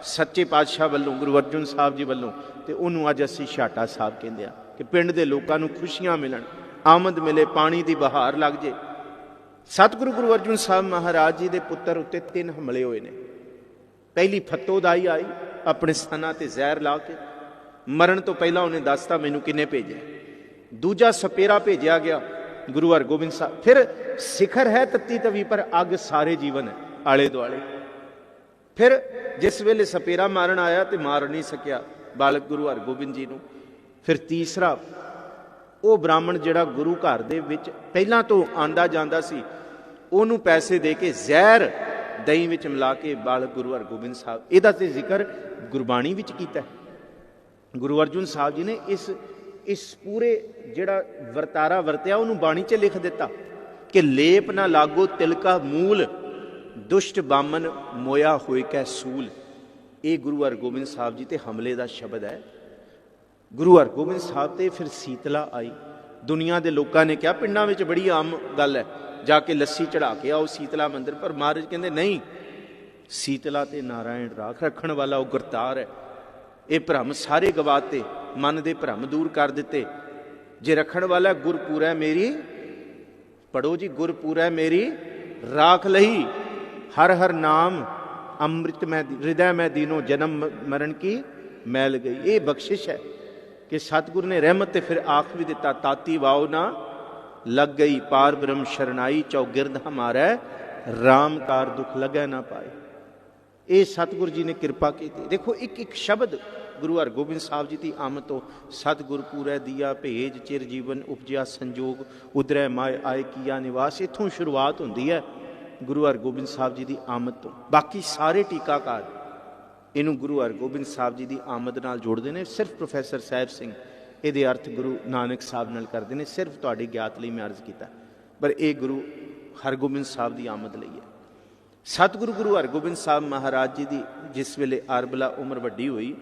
ਸੱਚੇ ਪਾਤਸ਼ਾਹ ਵੱਲੋਂ, ਗੁਰੂ ਅਰਜਨ ਸਾਹਿਬ ਜੀ ਵੱਲੋਂ। ਤੇ ਉਹਨੂੰ ਅੱਜ ਅਸੀਂ ਛਾਟਾ ਸਾਹਿਬ ਕਹਿੰਦੇ ਆ, ਕਿ ਪਿੰਡ ਦੇ ਲੋਕਾਂ ਨੂੰ ਖੁਸ਼ੀਆਂ ਮਿਲਣ, ਆਮਦ ਮਿਲੇ, ਪਾਣੀ ਦੀ ਬਹਾਰ ਲੱਗ ਜੇ। ਸਤਿਗੁਰੂ ਗੁਰੂ ਅਰਜਨ ਸਾਹਿਬ ਮਹਾਰਾਜ ਜੀ ਦੇ ਪੁੱਤਰ ਉੱਤੇ 3 ਹਮਲੇ ਹੋਏ ਨੇ। ਪਹਿਲੀ ਫਤੋਦਾਈ ਆਈ ਆਪਣੇ ਸਥਾਨਾਂ ਤੇ ਜ਼ਹਿਰ ਲਾ ਕੇ, ਮਰਨ ਤੋਂ ਪਹਿਲਾਂ ਉਹਨੇ ਦੱਸਤਾ ਮੈਨੂੰ ਕਿੰਨੇ ਭੇਜਿਆ। ਦੂਜਾ ਸਪੇਰਾ ਭੇਜਿਆ ਗਿਆ ਗੁਰੂ ਹਰਗੋਬਿੰਦ ਸਾਹਿਬ। ਫਿਰ ਸਿਖਰ ਹੈ ਤੱਤੀ ਤਵੀ ਪਰ ਅੱਗ ਸਾਰੇ ਜੀਵਨ ਹੈ ਆਲੇ ਦੁਆਲੇ। ਫਿਰ ਜਿਸ ਵੇਲੇ ਸਪੇਰਾ ਮਾਰਨ ਆਇਆ ਤੇ ਮਾਰ ਨਹੀਂ ਸਕਿਆ ਬਾਲਕ ਗੁਰੂ ਹਰਗੋਬਿੰਦ ਜੀ ਨੂੰ। ਫਿਰ ਤੀਸਰਾ, ਉਹ ਬ੍ਰਾਹਮਣ ਜਿਹੜਾ ਗੁਰੂ ਘਰ ਦੇ ਵਿੱਚ ਪਹਿਲਾਂ ਤੋਂ ਆਂਦਾ ਜਾਂਦਾ ਸੀ, ਉਹਨੂੰ ਪੈਸੇ ਦੇ ਕੇ ਜ਼ਹਿਰ ਦਹੀਂ ਵਿੱਚ ਮਿਲਾ ਕੇ ਬਾਲਕ ਗੁਰੂ ਹਰਗੋਬਿੰਦ ਸਾਹਿਬ, ਇਹਦਾ ਤੇ ਜ਼ਿਕਰ ਗੁਰਬਾਣੀ ਵਿੱਚ ਕੀਤਾ। ਗੁਰੂ ਅਰਜਨ ਸਾਹਿਬ ਜੀ ਨੇ ਇਸ ਪੂਰੇ ਜਿਹੜਾ ਵਰਤਾਰਾ ਵਰਤਿਆ ਉਹਨੂੰ ਬਾਣੀ 'ਚ ਲਿਖ ਦਿੱਤਾ ਕਿ ਲੇਪ ਨਾ ਲਾਗੋ ਤਿਲਕਾ ਮੂਲ, ਦੁਸ਼ਟ ਬਾਮਨ ਮੋਇਆ ਹੋਏ ਕੈ ਸੂਲ। ਇਹ ਗੁਰੂ ਹਰਗੋਬਿੰਦ ਸਾਹਿਬ ਜੀ ਤੇ ਹਮਲੇ ਦਾ ਸ਼ਬਦ ਹੈ। ਗੁਰੂ ਹਰਗੋਬਿੰਦ ਸਾਹਿਬ ਤੇ ਫਿਰ ਸੀਤਲਾ ਆਈ। ਦੁਨੀਆ ਦੇ ਲੋਕਾਂ ਨੇ ਕਿਹਾ, ਪਿੰਡਾਂ ਵਿੱਚ ਬੜੀ ਆਮ ਗੱਲ ਹੈ, ਜਾ ਕੇ ਲੱਸੀ ਚੜਾ ਕੇ ਆਓ ਸੀਤਲਾ ਮੰਦਿਰ। ਪਰ ਮਹਾਰਾਜ ਕਹਿੰਦੇ ਨਹੀਂ, ਸੀਤਲਾ ਤੇ ਨਾਰਾਇਣ ਰਾਖ ਰੱਖਣ ਵਾਲਾ ਉਹ ਗੁਰਤਾਰ ਹੈ। ਇਹ ਭਰਮ ਸਾਰੇ ਗਵਾਤੇ, ਮਨ ਦੇ ਭਰਮ ਦੂਰ ਕਰ ਦਿੱਤੇ। ਜੇ ਰੱਖਣ ਵਾਲਾ ਗੁਰਪੂਰੈ ਮੇਰੀ, ਪੜੋ ਜੀ, ਗੁਰਪੂਰੈ ਮੇਰੀ ਰਾਖ ਲਈ, ਹਰ ਹਰ ਨਾਮ ਅੰਮ੍ਰਿਤ ਮੈਂ ਹਿਰਦੈ ਮੈਂ ਦੀਨੋ, ਜਨਮ ਮਰਨ ਕੀ ਮੈਲ ਗਈ। ਇਹ ਬਖਸ਼ਿਸ਼ ਹੈ ਕਿ ਸਤਿਗੁਰੂ ਨੇ ਰਹਿਮਤ ਤੇ ਫਿਰ ਆਖ ਵੀ ਦਿੱਤਾ, ਤਾਤੀ ਵਾਓ ਨਾ ਲੱਗ ਗਈ, ਪਾਰ ਬ੍ਰਹਮ ਸ਼ਰਨਾਈ, ਚੌਗਿਰਦ ਹਮਾਰੈ ਰਾਮ ਕਾਰ ਦੁਖ ਲੱਗੈ ਨਾ ਪਾਏ। ਇਹ ਸਤਿਗੁਰੂ ਜੀ ਨੇ ਕਿਰਪਾ ਕੀਤੀ। ਦੇਖੋ ਇੱਕ ਇੱਕ ਸ਼ਬਦ ਗੁਰੂ ਹਰਗੋਬਿੰਦ ਸਾਹਿਬ ਜੀ ਦੀ ਆਮਦ ਤੋਂ, ਸਤਿਗੁਰ ਪੂਰੈ ਦੀਆ ਭੇਜ, ਚਿਰ ਜੀਵਨ ਉਪਜਿਆ ਸੰਜੋਗ, ਉਧਰੈ ਮਾਏ ਆਏ ਕੀਆ ਨਿਵਾਸ। ਇੱਥੋਂ ਸ਼ੁਰੂਆਤ ਹੁੰਦੀ ਹੈ ਗੁਰੂ ਹਰਗੋਬਿੰਦ ਸਾਹਿਬ ਜੀ ਦੀ ਆਮਦ ਤੋਂ। ਬਾਕੀ ਸਾਰੇ ਟੀਕਾਕਾਰ ਇਹਨੂੰ ਗੁਰੂ ਹਰਗੋਬਿੰਦ ਸਾਹਿਬ ਜੀ ਦੀ ਆਮਦ ਨਾਲ ਜੋੜਦੇ ਨੇ। ਸਿਰਫ ਪ੍ਰੋਫੈਸਰ ਸਾਹਿਬ ਸਿੰਘ ਇਹਦੇ ਅਰਥ ਗੁਰੂ ਨਾਨਕ ਸਾਹਿਬ ਨਾਲ ਕਰਦੇ ਨੇ। ਸਿਰਫ ਤੁਹਾਡੀ ਗਿਆਤ ਲਈ ਮੈਂ ਅਰਜ਼ ਕੀਤਾ, ਪਰ ਇਹ ਗੁਰੂ ਹਰਗੋਬਿੰਦ ਸਾਹਿਬ ਦੀ ਆਮਦ ਲਈ ਹੈ। ਸਤਿਗੁਰੂ ਗੁਰੂ ਹਰਗੋਬਿੰਦ ਸਾਹਿਬ ਮਹਾਰਾਜ ਜੀ ਦੀ ਜਿਸ ਵੇਲੇ ਅਰਬਲਾ ਉਮਰ ਵੱਡੀ ਹੋਈ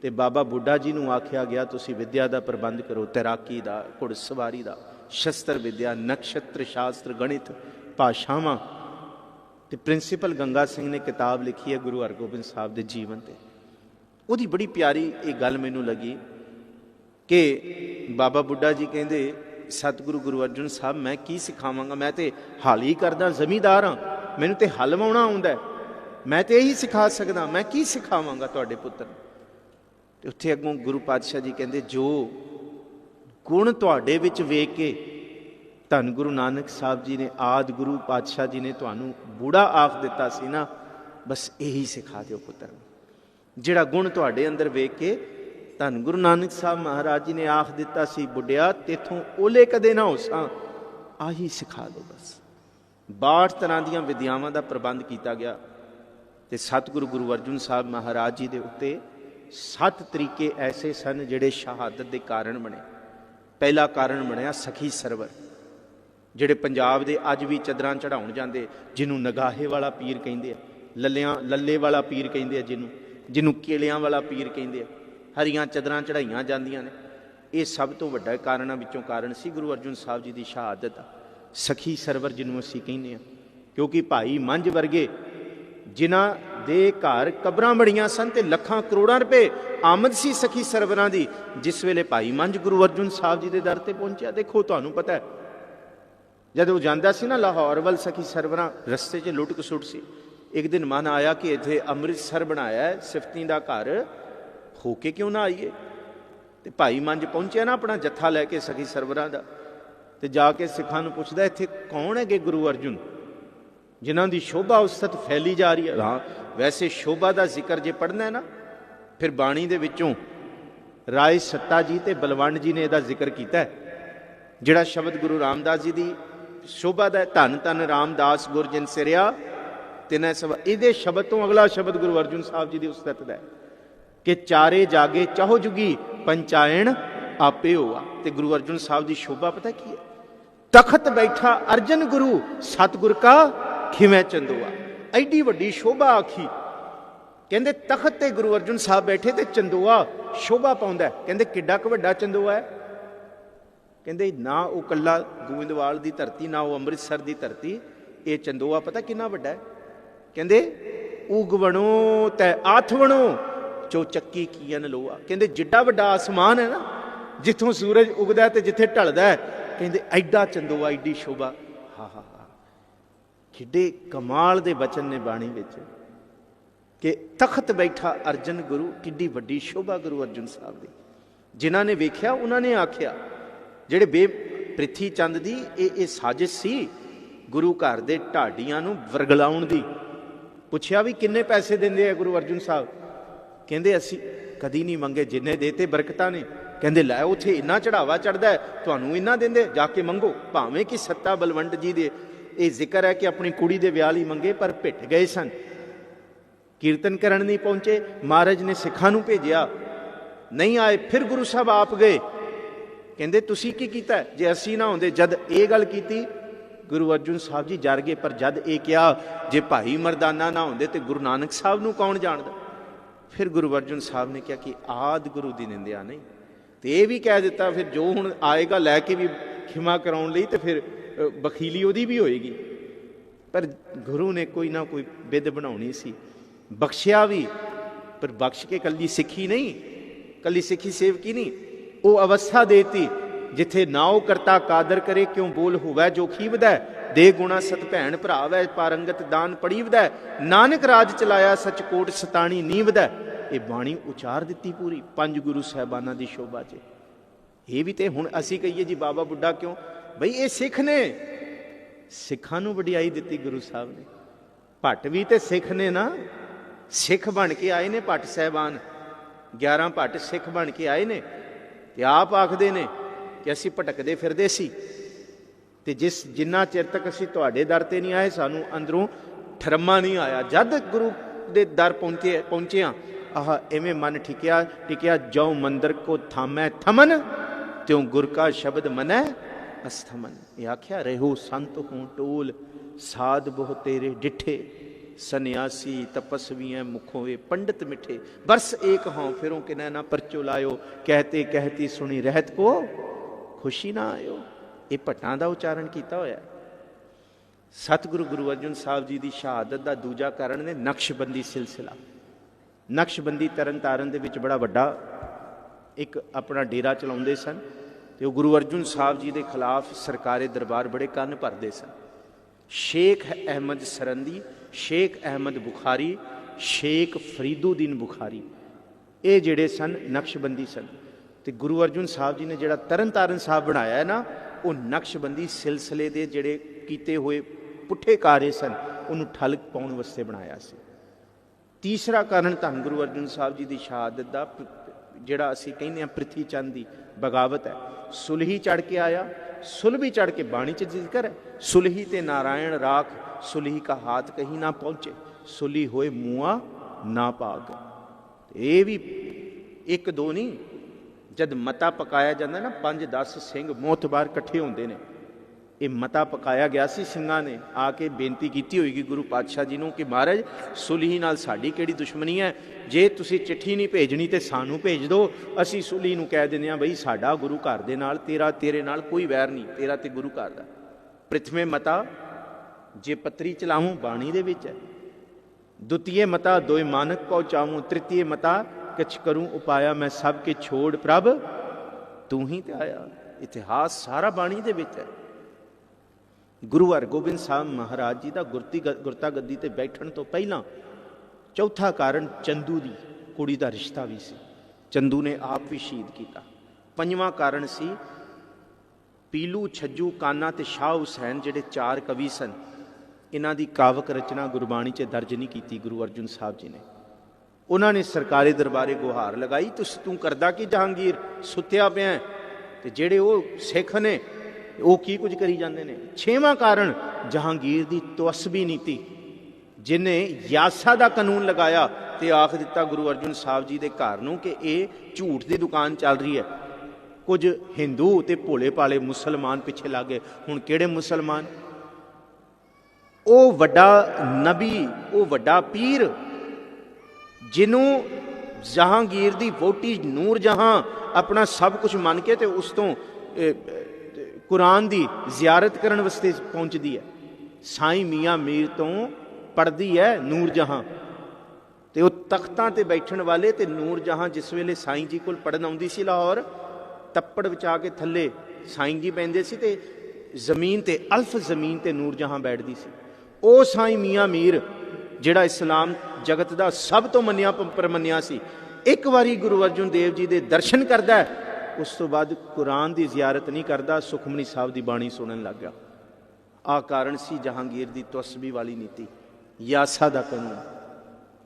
ਤੇ ਬਾਬਾ ਬੁੱਢਾ ਜੀ ਨੂੰ ਆਖਿਆ ਗਿਆ, ਤੁਸੀਂ ਵਿੱਦਿਆ ਦਾ ਪ੍ਰਬੰਧ ਕਰੋ, ਤੈਰਾਕੀ ਦਾ, ਘੁੜਸਵਾਰੀ ਦਾ, ਸ਼ਸਤਰ ਵਿੱਦਿਆ, ਨਕਸ਼ਤਰ ਸ਼ਾਸਤਰ, ਗਣਿਤ, ਭਾਸ਼ਾਵਾਂ। ਤੇ ਪ੍ਰਿੰਸੀਪਲ ਗੰਗਾ ਸਿੰਘ ਨੇ ਕਿਤਾਬ ਲਿਖੀ ਹੈ ਗੁਰੂ ਹਰਗੋਬਿੰਦ ਸਾਹਿਬ ਦੇ ਜੀਵਨ ਤੇ। ਉਹਦੀ ਬੜੀ ਪਿਆਰੀ ਇਹ ਗੱਲ ਮੈਨੂੰ ਲੱਗੀ ਕਿ ਬਾਬਾ ਬੁੱਢਾ ਜੀ ਕਹਿੰਦੇ, ਸਤਿਗੁਰੂ ਗੁਰੂ ਅਰਜਨ ਸਾਹਿਬ ਮੈਂ ਕੀ ਸਿਖਾਵਾਂਗਾ, ਮੈਂ ਤੇ ਹਾਲ ਹੀ ਕਰਦਾ, ਜ਼ਮੀਂਦਾਰ ਹਾਂ, ਮੈਨੂੰ ਤੇ ਹਲ ਵਾਉਣਾ ਆਉਂਦਾ, ਮੈਂ ਤੇ ਇਹੀ ਸਿਖਾ ਸਕਦਾ, ਮੈਂ ਕੀ ਸਿਖਾਵਾਂਗਾ ਤੁਹਾਡੇ ਪੁੱਤਰ। ਤੇ ਉੱਥੇ ਅੱਗੋਂ ਗੁਰੂ ਪਾਤਸ਼ਾਹ ਜੀ ਕਹਿੰਦੇ, ਜੋ ਗੁਣ ਤੁਹਾਡੇ ਵਿੱਚ ਵੇਖ ਕੇ ਧੰਨ ਗੁਰੂ ਨਾਨਕ ਸਾਹਿਬ ਜੀ ਨੇ, ਆਦ ਗੁਰੂ ਪਾਤਸ਼ਾਹ ਜੀ ਨੇ ਤੁਹਾਨੂੰ ਬੂੜਾ ਆਖ ਦਿੱਤਾ ਸੀ ਨਾ, ਬਸ ਇਹੀ ਸਿਖਾ ਦਿਓ ਪੁੱਤਰ। ਜਿਹੜਾ ਗੁਣ ਤੁਹਾਡੇ ਅੰਦਰ ਵੇਖ ਕੇ ਧੰਨ ਗੁਰੂ ਨਾਨਕ ਸਾਹਿਬ ਮਹਾਰਾਜ ਜੀ ਨੇ ਆਖ ਦਿੱਤਾ ਸੀ, ਬੁੱਢਿਆ ਤੇਥੋਂ ਓਲੇ ਕਦੇ ਨਾ ਹੋਸਾਂ, ਆਹੀ ਸਿਖਾ ਦਿਓ ਬਸ। 62 ਤਰ੍ਹਾਂ ਦੀਆਂ ਵਿਦਿਆਵਾਂ ਦਾ ਪ੍ਰਬੰਧ ਕੀਤਾ ਗਿਆ। ਤੇ ਸਤਿਗੁਰੂ ਗੁਰੂ ਅਰਜਨ ਸਾਹਿਬ ਮਹਾਰਾਜ ਜੀ ਦੇ ਉੱਤੇ 7 ਤਰੀਕੇ ਐਸੇ ਸਨ ਜਿਹੜੇ ਸ਼ਹਾਦਤ ਦੇ ਕਾਰਨ ਬਣੇ। ਪਹਿਲਾ ਕਾਰਨ ਬਣਿਆ ਸਖੀ ਸਰਵਰ, ਜਿਹੜੇ ਪੰਜਾਬ ਦੇ ਅੱਜ ਵੀ ਚਾਦਰਾਂ ਚੜਾਉਣ ਜਾਂਦੇ, ਜਿਹਨੂੰ ਨਗਾਹੇ ਵਾਲਾ ਪੀਰ ਕਹਿੰਦੇ ਆ, ਲੱਲੇ ਵਾਲਾ ਪੀਰ ਕਹਿੰਦੇ ਆ, ਜਿਹਨੂੰ ਕੇਲਿਆਂ ਵਾਲਾ ਪੀਰ ਕਹਿੰਦੇ ਆ। ਹਰੀਆਂ ਚਾਦਰਾਂ ਚੜਾਈਆਂ ਜਾਂਦੀਆਂ ਨੇ। ਇਹ ਸਭ ਤੋਂ ਵੱਡਾ ਕਾਰਨਾਂ ਵਿੱਚੋਂ ਕਾਰਨ ਸੀ ਗੁਰੂ ਅਰਜਨ ਸਾਹਿਬ ਜੀ ਦੀ ਸ਼ਹਾਦਤ ਦਾ। ਸਖੀ ਸਰਵਰ ਜਿਹਨੂੰ ਅਸੀਂ ਕਹਿੰਦੇ ਹਾਂ, ਕਿਉਂਕਿ ਭਾਈ ਮੰਝ ਵਰਗੇ ਜਿਨ੍ਹਾਂ ਦੇ ਘਰ ਕਬਰਾਂ ਬੜੀਆਂ ਸਨ ਤੇ ਲੱਖਾਂ ਕਰੋੜਾਂ ਰੁਪਏ ਆਮਦ ਸੀ ਸਖੀ ਸਰਵਰਾਂ ਦੀ, ਜਿਸ ਵੇਲੇ ਭਾਈ ਮੰਝ ਗੁਰੂ ਅਰਜਨ ਸਾਹਿਬ ਜੀ ਦੇ ਦਰ ਤੇ ਪਹੁੰਚਿਆ। ਦੇਖੋ ਤੁਹਾਨੂੰ ਪਤਾ ਹੈ, ਜਦੋਂ ਜਾਂਦਾ ਸੀ ਨਾ ਲਾਹੌਰ ਵੱਲ ਸਖੀ ਸਰਵਰਾਂ, ਰਸਤੇ 'ਚ ਲੁੱਟ ਖਸੁੱਟ ਸੀ। ਇੱਕ ਦਿਨ ਮਨ ਆਇਆ ਕਿ ਇੱਥੇ ਅੰਮ੍ਰਿਤਸਰ ਬਣਾਇਆ ਹੈ, ਸਿਫਤੀ ਦਾ ਘਰ, ਹੋ ਕੇ ਕਿਉਂ ਨਾ ਆਈਏ। ਤੇ ਭਾਈ ਮੰਝ ਪਹੁੰਚਿਆ ਨਾ ਆਪਣਾ ਜੱਥਾ ਲੈ ਕੇ ਸਖੀ ਸਰਵਰਾਂ ਦਾ, ਤੇ ਜਾ ਕੇ ਸਿੱਖਾਂ ਨੂੰ ਪੁੱਛਦਾ ਇੱਥੇ ਕੌਣ ਹੈਗੇ ਗੁਰੂ ਅਰਜਨ, ਜਿਨ੍ਹਾਂ ਦੀ ਸ਼ੋਭਾ ਉਸਤਤ ਫੈਲੀ ਜਾ ਰਹੀ ਹੈ। ਹਾਂ, ਵੈਸੇ ਸ਼ੋਭਾ ਦਾ ਜ਼ਿਕਰ ਜੇ ਪੜ੍ਹਨਾ ਹੈ ਨਾ, ਫਿਰ ਬਾਣੀ ਦੇ ਵਿੱਚੋਂ ਰਾਏ ਸੱਤਾ ਜੀ ਤੇ ਬਲਵੰਡ ਜੀ ਨੇ ਇਹਦਾ ਜ਼ਿਕਰ ਕੀਤਾ ਹੈ। ਜਿਹੜਾ ਸ਼ਬਦ ਗੁਰੂ ਰਾਮਦਾਸ ਜੀ ਦੀ ਸ਼ੋਭਾ ਦਾ, ਧੰਨ ਧੰਨ ਰਾਮਦਾਸ ਗੁਰ ਜਿਨ ਸਿਰਿਆ ਤਿਨੈ ਸਭ, ਇਹਦੇ ਸ਼ਬਦ ਤੋਂ ਅਗਲਾ ਸ਼ਬਦ ਗੁਰੂ ਅਰਜਨ ਸਾਹਿਬ ਜੀ ਦੀ ਉਸਤਤ ਦਾ ਹੈ ਕਿ ਚਾਰੇ ਜਾਗੇ ਚਾਹੋ ਜੁਗੀ ਪੰਚਾਇਣ ਆਪੇ ਹੋਆ। ਤੇ ਗੁਰੂ ਅਰਜਨ ਸਾਹਿਬ ਦੀ ਸ਼ੋਭਾ ਪਤਾ ਕੀ ਹੈ? ਤਖਤ ਬੈਠਾ ਅਰਜਨ ਗੁਰੂ ਸਤਿਗੁਰ ਕਾ ਖਿਮੈ ਚੰਦੋਆ। ਐਡੀ ਵੱਡੀ ਸ਼ੋਭਾ ਆਖੀ। ਕਹਿੰਦੇ ਤਖਤ ਤੇ ਗੁਰੂ ਅਰਜਨ ਸਾਹਿਬ ਬੈਠੇ ਤੇ ਚੰਦੋਆ ਸ਼ੋਭਾ ਪਾਉਂਦਾ। ਕਹਿੰਦੇ ਕਿੱਡਾ ਕੁ ਵੱਡਾ ਚੰਦੋਆ ਹੈ? ਕਹਿੰਦੇ ਨਾ ਉਹ ਕੱਲਾ ਗੋਇੰਦਵਾਲ ਦੀ ਧਰਤੀ, ਨਾ ਉਹ ਅੰਮ੍ਰਿਤਸਰ ਦੀ ਧਰਤੀ, ਇਹ ਚੰਦੋਆ ਪਤਾ ਕਿੰਨਾ ਵੱਡਾ ਹੈ? ਕਹਿੰਦੇ ਉਗਵਣੋ ਤੈ ਆਥਵਣੋ ਚੌਚੱਕੀ ਕੀਨ ਲੋਆ। ਕਹਿੰਦੇ ਜਿੱਡਾ ਵੱਡਾ ਆਸਮਾਨ ਹੈ ਨਾ, ਜਿੱਥੋਂ ਸੂਰਜ ਉਗਦਾ ਤੇ ਜਿੱਥੇ ਢਲਦਾ ਹੈ, ਕਹਿੰਦੇ ਐਡਾ ਚੰਦੋਆ, ਐਡੀ ਸ਼ੋਭਾ। ਹਾ ਹਾ ਹਾ, ਕਿੱਡੇ ਕਮਾਲ ਦੇ ਬਚਨ ਨੇ ਬਾਣੀ ਵਿੱਚ ਕਿ ਤਖਤ ਬੈਠਾ ਅਰਜਨ ਗੁਰੂ, ਕਿੱਡੀ ਵੱਡੀ ਸ਼ੋਭਾ ਗੁਰੂ ਅਰਜਨ ਸਾਹਿਬ ਦੀ। ਜਿਨ੍ਹਾਂ ਨੇ ਵੇਖਿਆ ਉਹਨਾਂ ਨੇ ਆਖਿਆ, ਜਿਹੜੇ ਪ੍ਰਿਥੀ ਚੰਦ ਦੀ ਇਹ ਸਾਜ਼ਿਸ਼ ਸੀ ਗੁਰੂ ਘਰ ਦੇ ਢਾਡੀਆਂ ਨੂੰ ਵਰਗਲਾਉਣ ਦੀ। ਪੁੱਛਿਆ ਵੀ ਕਿੰਨੇ ਪੈਸੇ ਦਿੰਦੇ ਆ ਗੁਰੂ ਅਰਜਨ ਸਾਹਿਬ? ਕਹਿੰਦੇ ਅਸੀਂ ਕਦੀ ਨਹੀਂ ਮੰਗੇ, ਜਿੰਨੇ ਦੇਤੇ ਬਰਕਤਾਂ ਨੇ। ਕਹਿੰਦੇ ਲੈ ਉੱਥੇ ਇੰਨਾ ਚੜਾਵਾ ਚੜਦਾ, ਤੁਹਾਨੂੰ ਇੰਨਾ ਦਿੰਦੇ, ਜਾ ਕੇ ਮੰਗੋ। ਭਾਵੇਂ ਕਿ ਸੱਤਾ ਬਲਵੰਡ ਜੀ ਦੇ ਇਹ ਜ਼ਿਕਰ ਹੈ ਕਿ ਆਪਣੀ ਕੁੜੀ ਦੇ ਵਿਆਹ ਲਈ ਮੰਗੇ, ਪਰ ਭਿੱਟ ਗਏ ਸਨ, ਕੀਰਤਨ ਕਰਨ ਨਹੀਂ ਪਹੁੰਚੇ। ਮਹਾਰਾਜ ਨੇ ਸਿੱਖਾਂ ਨੂੰ ਭੇਜਿਆ, ਨਹੀਂ ਆਏ। ਫਿਰ ਗੁਰੂ ਸਾਹਿਬ ਆਪ ਗਏ। ਕਹਿੰਦੇ ਤੁਸੀਂ ਕੀ ਕੀਤਾ? ਜੇ ਅਸੀਂ ਨਾ ਹੁੰਦੇ, ਜਦ ਇਹ ਗੱਲ ਕੀਤੀ ਗੁਰੂ ਅਰਜਨ ਸਾਹਿਬ ਜੀ ਜਰ ਗਏ। ਪਰ ਜਦ ਇਹ ਕਿਹਾ ਜੇ ਭਾਈ ਮਰਦਾਨਾ ਨਾ ਹੁੰਦੇ ਤੇ ਗੁਰੂ ਨਾਨਕ ਸਾਹਿਬ ਨੂੰ ਕੌਣ ਜਾਣਦਾ? ਫਿਰ ਗੁਰੂ ਅਰਜਨ ਸਾਹਿਬ ਨੇ ਕਿਹਾ ਕਿ ਆਦ ਗੁਰੂ ਦੀ ਨਿੰਦਿਆ ਨਹੀਂ। ਤੇ ਇਹ ਵੀ ਕਹਿ ਦਿੱਤਾ ਫਿਰ ਜੋ ਹੁਣ ਆਏਗਾ ਲੈ ਕੇ ਵੀ ਖਿਮਾ ਕਰਾਉਣ ਲਈ, ਤੇ ਫਿਰ ਬਖੀਲੀ ਉਹਦੀ ਵੀ ਹੋਏਗੀ। ਪਰ ਗੁਰੂ ਨੇ ਕੋਈ ਨਾ ਕੋਈ ਬਿੱਦ ਬਣਾਉਣੀ ਸੀ। ਬਖਸ਼ਿਆ ਵੀ, ਪਰ ਬਖਸ਼ ਕੇ ਕੱਲੀ ਸਿੱਖੀ ਨਹੀਂ, ਕੱਲੀ ਸਿੱਖੀ ਸੇਵਕੀ ਨਹੀਂ, ਉਹ ਅਵਸਥਾ ਦੇਤੀ ਜਿੱਥੇ ਨਾਉ ਕਰਤਾ ਕਾਦਰ ਕਰੇ, ਕਿਉਂ ਬੋਲ ਹੋਵੈ ਜੋ ਖੀਵਦੈ, ਦੇ ਗੁਣਾ ਸਤ ਭੈਣ ਭਰਾਵੈ, ਪਾਰੰਗਤ ਦਾਨ ਪੜੀਵਦੈ, ਨਾਨਕ ਰਾਜ ਚਲਾਇਆ ਸਚ ਕੋਟ ਸਤਾਣੀ ਨੀਵਦੈ। ਇਹ ਬਾਣੀ ਉਚਾਰ ਦਿੱਤੀ ਪੂਰੀ ਪੰਜ ਗੁਰੂ ਸਾਹਿਬਾਨਾਂ ਦੀ ਸ਼ੋਭਾ 'ਚ। ਇਹ ਵੀ ਤੇ ਹੁਣ ਅਸੀਂ ਕਹੀਏ ਜੀ ਬਾਬਾ ਬੁੱਢਾ ਕਿਉਂ? ਬਈ ਇਹ ਸਿੱਖ ਨੇ, ਸਿੱਖਾਂ ਨੂੰ ਵਡਿਆਈ ਦਿੱਤੀ ਗੁਰੂ ਸਾਹਿਬ ਨੇ। ਭੱਟ ਵੀ ਤੇ ਸਿੱਖ ਨੇ ਨਾ, ਸਿੱਖ ਬਣ ਕੇ ਆਏ ਨੇ ਭੱਟ ਸਾਹਿਬਾਨ, 11 ਭੱਟ ਸਿੱਖ ਬਣ ਕੇ ਆਏ ਨੇ। ਤੇ ਆਪ ਆਖਦੇ ਨੇ ਕਿ ਅਸੀਂ ਭਟਕਦੇ ਫਿਰਦੇ ਸੀ, ਤੇ ਜਿੰਨਾ ਚਿਰ ਤੱਕ ਅਸੀਂ ਤੁਹਾਡੇ ਦਰ ਤੇ ਨਹੀਂ ਆਏ, ਸਾਨੂੰ ਅੰਦਰੋਂ ਠਰਮਾ ਨਹੀਂ ਆਇਆ। ਜਦ ਗੁਰੂ ਦੇ ਦਰ ਪਹੁੰਚਿਆ, ਆਹ ਐਵੇਂ ਮਨ ਟਿਕਿਆ ਜੋ ਮੰਦਰ ਕੋ ਥਾਮੈ ਥਮਨ, ਤਿਉ ਗੁਰ ਕਾ ਸ਼ਬਦ ਮਨੈ ਅਸਥਮਨ। ਇਹ ਆਖਿਆ ਰਹੋ ਸੰਤ ਹੋਂ ਟੋਲ, ਸਾਧ ਬਹੁ ਤੇਰੇ ਡਿਠੇ, सन्यासी तपस्वी मुखों वे पंडित मिठे, बरस एक हों फिरों के नैना परचो लायो, कहते कहती सुनी रहत को खुशी ना आयो। ये भट्टां दा उच्चारण किया होया। सतगुरु गुरु अर्जन साहब जी की शहादत का दूजा कारण ने नक्शबंदी सिलसिला। नक्शबंदी तरन तारण दे विच बड़ा वड्डा एक अपना डेरा चलाउंदे सन, ते गुरु अर्जन साहब जी के खिलाफ सरकारे दरबार बड़े कंन भरदे सन। शेख अहमद सरंदी, शेख अहमद बुखारी, शेख फरीदुद्दीन बुखारी, ये जिहड़े सन नक्शबंदी सन। ते गुरु अर्जन साहब जी ने जिहड़ा तरन तारण साहब बनाया है ना, वो नक्शबंदी सिलसिले दे जिहड़े कीते हुए पुठे कार्य सन उन्होंने ठल पाउण वास्ते बनाया सी। तीसरा कारण धन गुरु अर्जन साहब जी की शहादत का जिहड़ा असीं कहने आ पृथ्वी चंद की बगावत है। सुलही चढ़ के आया, सुलभी चढ़ के बाणी च जिक्र है, सुलही ते नारायण राख, सुलही का हाथ कहीं ना पहुंचे, सुली होए मुआ ना पाग। ये भी एक दो नहीं, जब मता पकाया जाता ना 5-10 सिंह मोहतबार इकट्ठे होंदे ने। ये मता पकाया गया सी, सिंघां ने आके बेनती की होगी गुरु पातशाह जी नूं कि महाराज सुलही नाल साडी किहड़ी दुश्मनी है, जे तुसीं चिट्ठी नहीं भेजनी तो सानू भेज दो, असीं सुलही नूं कह दिंदे हां बई साडा गुरु घर दे नाल तेरे नाल कोई वैर नहीं, तेरा ते गुरु घर दा। प्रथमे मता जे पत्री चलाऊं बाणी दे विच है, द्वितीय मता दोए मानक पहुंचाऊं, तृतीय मता किछ करूं उपाया, मैं सब के छोड़ प्रभ तू ही ते आया। इतिहास सारा बाणी दे विच है। गुरु हरगोबिंद साहब महाराज जी का गुरता गद्दी ते बैठण तो पहला चौथा कारण चंदू की कुड़ी का रिश्ता भी सी, चंदू ने आप भी शहीद किया। पंजवां कारण सी पीलू, छज्जू, काना ते शाह हुसैन जिहड़े चार कवि सन, इन्हां दी कावक रचना गुरबाणी च दर्ज नहीं की गुरु अर्जुन साहब जी ने। उन्होंने सरकारी दरबारे गुहार लगाई, तू करदा कि जहांगीर सुत्या पिया ते जिहड़े वो सिख ने वो की कुछ करी जाते हैं। छेवां कारण जहांगीर की तवस्बी नीति, जिन्हें यासा का कानून लगाया तो आख दिता गुरु अर्जुन साहब जी के घर नूं कि ये झूठ की दुकान चल रही है। कुछ हिंदू ते भोले भाले मुसलमान पिछे लग गए। हुण किहड़े मुसलमान? वो वड्डा नबी, वो वड्डा पीर जिन्हों जहांगीर की वोटी नूर जहां अपना सब कुछ मन के ते उस तो कुरान की जियारत करने वास्ते पहुँचती है। साईं मियाँ मीर तो पढ़ती है नूर जहां, तो वह तख्तां ते बैठण वाले ते नूर जहां जिस वेले साईं जी कोल पढ़न आउंदी सी लाहौर, तप्पड़ विचा के थल्ले साईं जी बहिंदे सी ते जमीन ते अल्फ जमीन ते नूर जहां बैठदी सी। ओ साईं मियाँ मीर जिहड़ा इस्लाम जगत का सब तो मन्निया परमन्निया सी, एक बारी गुरु अर्जुन देव जी के दर्शन करता है, उस तो बाद कुरान की जियारत नहीं करता, सुखमनी साहब की बाणी सुनन लग गया। आ कारण सी जहांगीर की तवस्बी वाली नीति, यासा का कानून।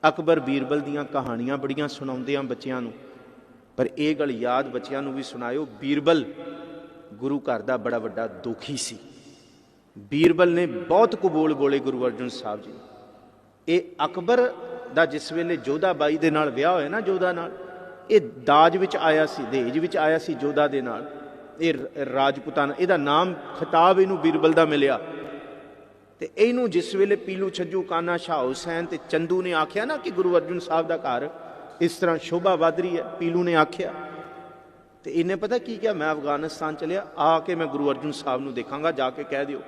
अकबर बीरबल दीयां कहानियां बड़ियां सुणाउंदे आ बच्चियां नूं, पर यह गल याद बच्चियां नूं भी सुनायो, बीरबल गुरु घर का बड़ा वड्डा दुखी सी। बीरबल ने बहुत कबूल बोले गुरु अर्जुन साहब जी। ये अकबर का जिस वेले जोधा बाई दे नाल विआह होया ना, जोधा नाल, ये दाज विच आया सी, दहेज विच आया सी जोधा दे नाल। ये राजपुताना, इहदा नाम खिताब इनू बीरबल दा मिलिया। ते इनू जिस वेले पीलू, छज्जू, काना, शाह हुसैन ते चंदू ने आख्या ना कि गुरु अर्जुन साहब का घर इस तरह शोभा वध रही है, पीलू ने आख्या तो इन्हें पता की क्या, मैं अफगानिस्तान चलिया, आके मैं गुरु अर्जुन साहब नूं देखांगा, जाके कह दिओ।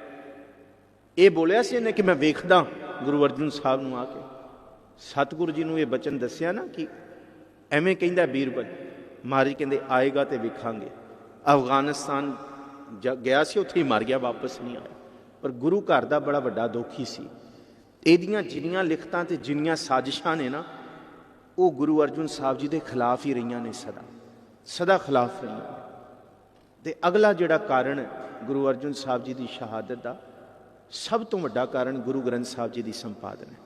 ये बोलिया सी इन्हें कि मैं वेखदा गुरु अर्जुन साहब नूं आके। सतगुरु जी नूं ये बचन दसिया ना कि एवें कहंदा बीरबल, मारी कहंदे आएगा तो वेखांगे। अफगानिस्तान गया सी, उत्थे ही मर गया, वापस नहीं आया। पर गुरु घर का बड़ा वड्डा दुखी सी। इहदियां जिन्नियां लिखतां ते जिन्नियां साजिशां ने ना, वो गुरु अर्जुन साहब जी के खिलाफ ही रही ने, सदा सदा खिलाफ रही ने। ते अगला जिहड़ा कारण गुरु अर्जुन साहब जी की शहादत का सब तो वड्डा कारण गुरु ग्रंथ साहब जी की संपादन है,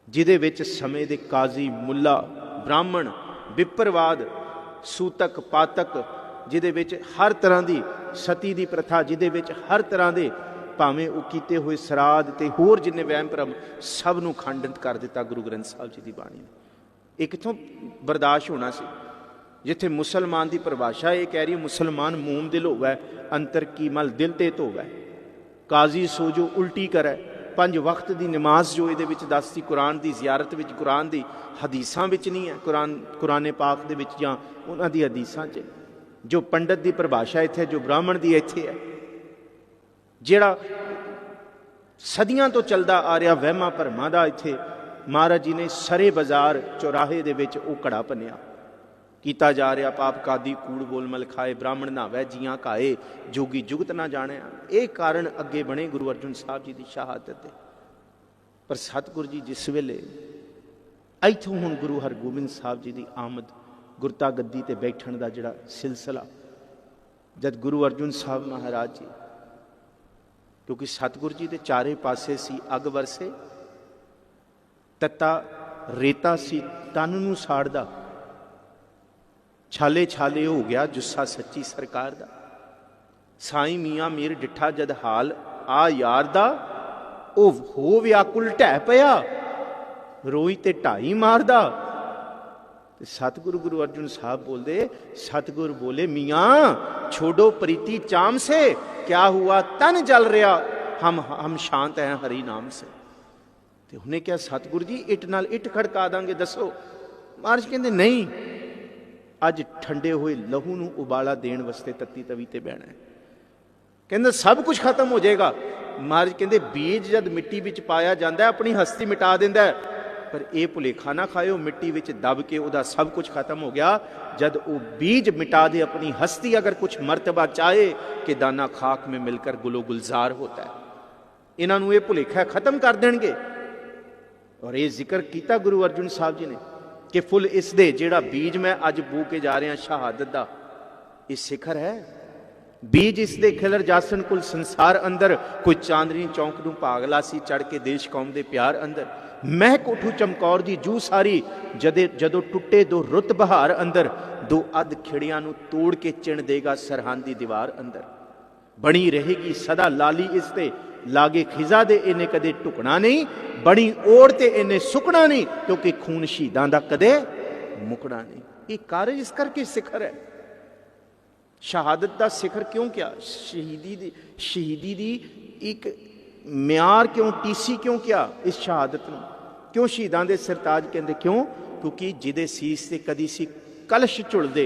जिहदे विच समय के काजी, मुला, ब्राह्मण, विप्रवाद, सूतक, पातक, जिहदे विच हर तरह की सती की प्रथा, जिहदे विच हर तरह के भावें वो कीते हुए सराध ते होर जिन्ने वहम भरम सब नूं खंडित कर दिता गुरु ग्रंथ साहब जी की बाणी ने। ये कित्थों बर्दाश्त होना सी? जिथे मुसलमान की परिभाषा ये कह रही है, मुसलमान मोम दिल होवै, अंतर की मल दिल ते धोवै, काजी सो जो उल्टी करे, 5 वक्त की नमाज जो ये दसती, कुरान की जियारत विच, कुरान की हदीसां विच नहीं है, कुरान पाक दे विच जां उन्हां दी हदीसां च, जो पंडित की परिभाषा इत्थे, जो ब्राह्मण की इत्थे है, जिहड़ा सदियां तो चलदा आ रहा वहमां भरमां दा इत्थे महाराज जी ने सरे बाजार चौराहे दे विच वो घड़ा भन्निया कीता जा रहा। पाप कादी कूड़ बोल मल खाए, ब्राह्मण नावै जियां काए, जोगी जुगत ना जाने। ये कारण अगे बने गुरु अर्जुन साहब जी की शहादत दे। पर सतगुरु जी जिस वेले इत्थों हुण गुरु हरगोबिंद साहब जी की आमद, गुरता गद्दी ते बैठण का जिहड़ा सिलसिला, जद गुरु अर्जुन साहब महाराज जी, क्योंकि सतगुरु जी के चारे पासे सी अग वरसे, तत्ता रेता सी तन नूं साड़दा, छाले छाले हो गया जुस्सा सच्ची सरकार दा। साईं मियाँ मीर डिठा जद हाल आ यार दा, ओ हो व्याकुल ढह पिया, रोई ते ढाई मारदा। सतगुरु गुरु अर्जुन साहब बोलते, सतगुरु बोले मियाँ छोड़ो प्रीति चाम से, क्या हुआ तन जल रहा, हम शांत हैं हरि नाम से। तो उन्हें क्या सतगुरु जी इट नाल इट खड़का देंगे, दसो। महाराज कहते नहीं, अज ठंडे हुए लहू नूं उबाला देण वास्ते तत्ती तवी ते बहना है। कहते सब कुछ खत्म हो जाएगा। महाराज कहते बीज जद मिट्टी विच पाया जाता है अपनी हस्ती मिटा देंदा है, पर यह भुलेखा ना खाओ मिट्टी विच दब के उहदा सब कुछ खत्म हो गया। जद वो बीज मिटा दे अपनी हस्ती, अगर कुछ मर्तबा चाहे कि दाना खाक में मिलकर गुलो गुलजार होता है, इन्हों ये भुलेखा खत्म कर देंगे। और ये जिक्र किया गुरु अर्जुन साहब जी ने कि फुल इस दे जिहड़ा बीज मैं अज बू के जा रहा शहादत दा, ये सिखर है। बीज इस दे खिलर जासन कुल संसार अंदर, कोई चांदनी चौंक नूं भागला सी चढ़ के देश कौम दे प्यार अंदर। महक उठू चमकौर दी जू सारी, जदों टुटे दो रुत बहार अंदर, दो अध खिड़ियां नूं तोड़ के चिण देगा सरहद दी दीवार अंदर। बनी रहेगी सदा लाली इसते, लागे खिजा दे इन्हें कदे टुकना नहीं, बनी ओढ़ ते इन्हें सुकना नहीं, क्योंकि खून शहीदां दा कदे मुकना नहीं। ये कार्य इस करके सिखर है। शहादत का सिखर क्यों क्या? शहीदी दी एक म्यार क्यों, टीसी क्यों क्या इस शहादत में? क्यों शहीदां दे सरताज कहते? क्यों? क्योंकि जिदे सीस से कदी सी कलश झुलदे,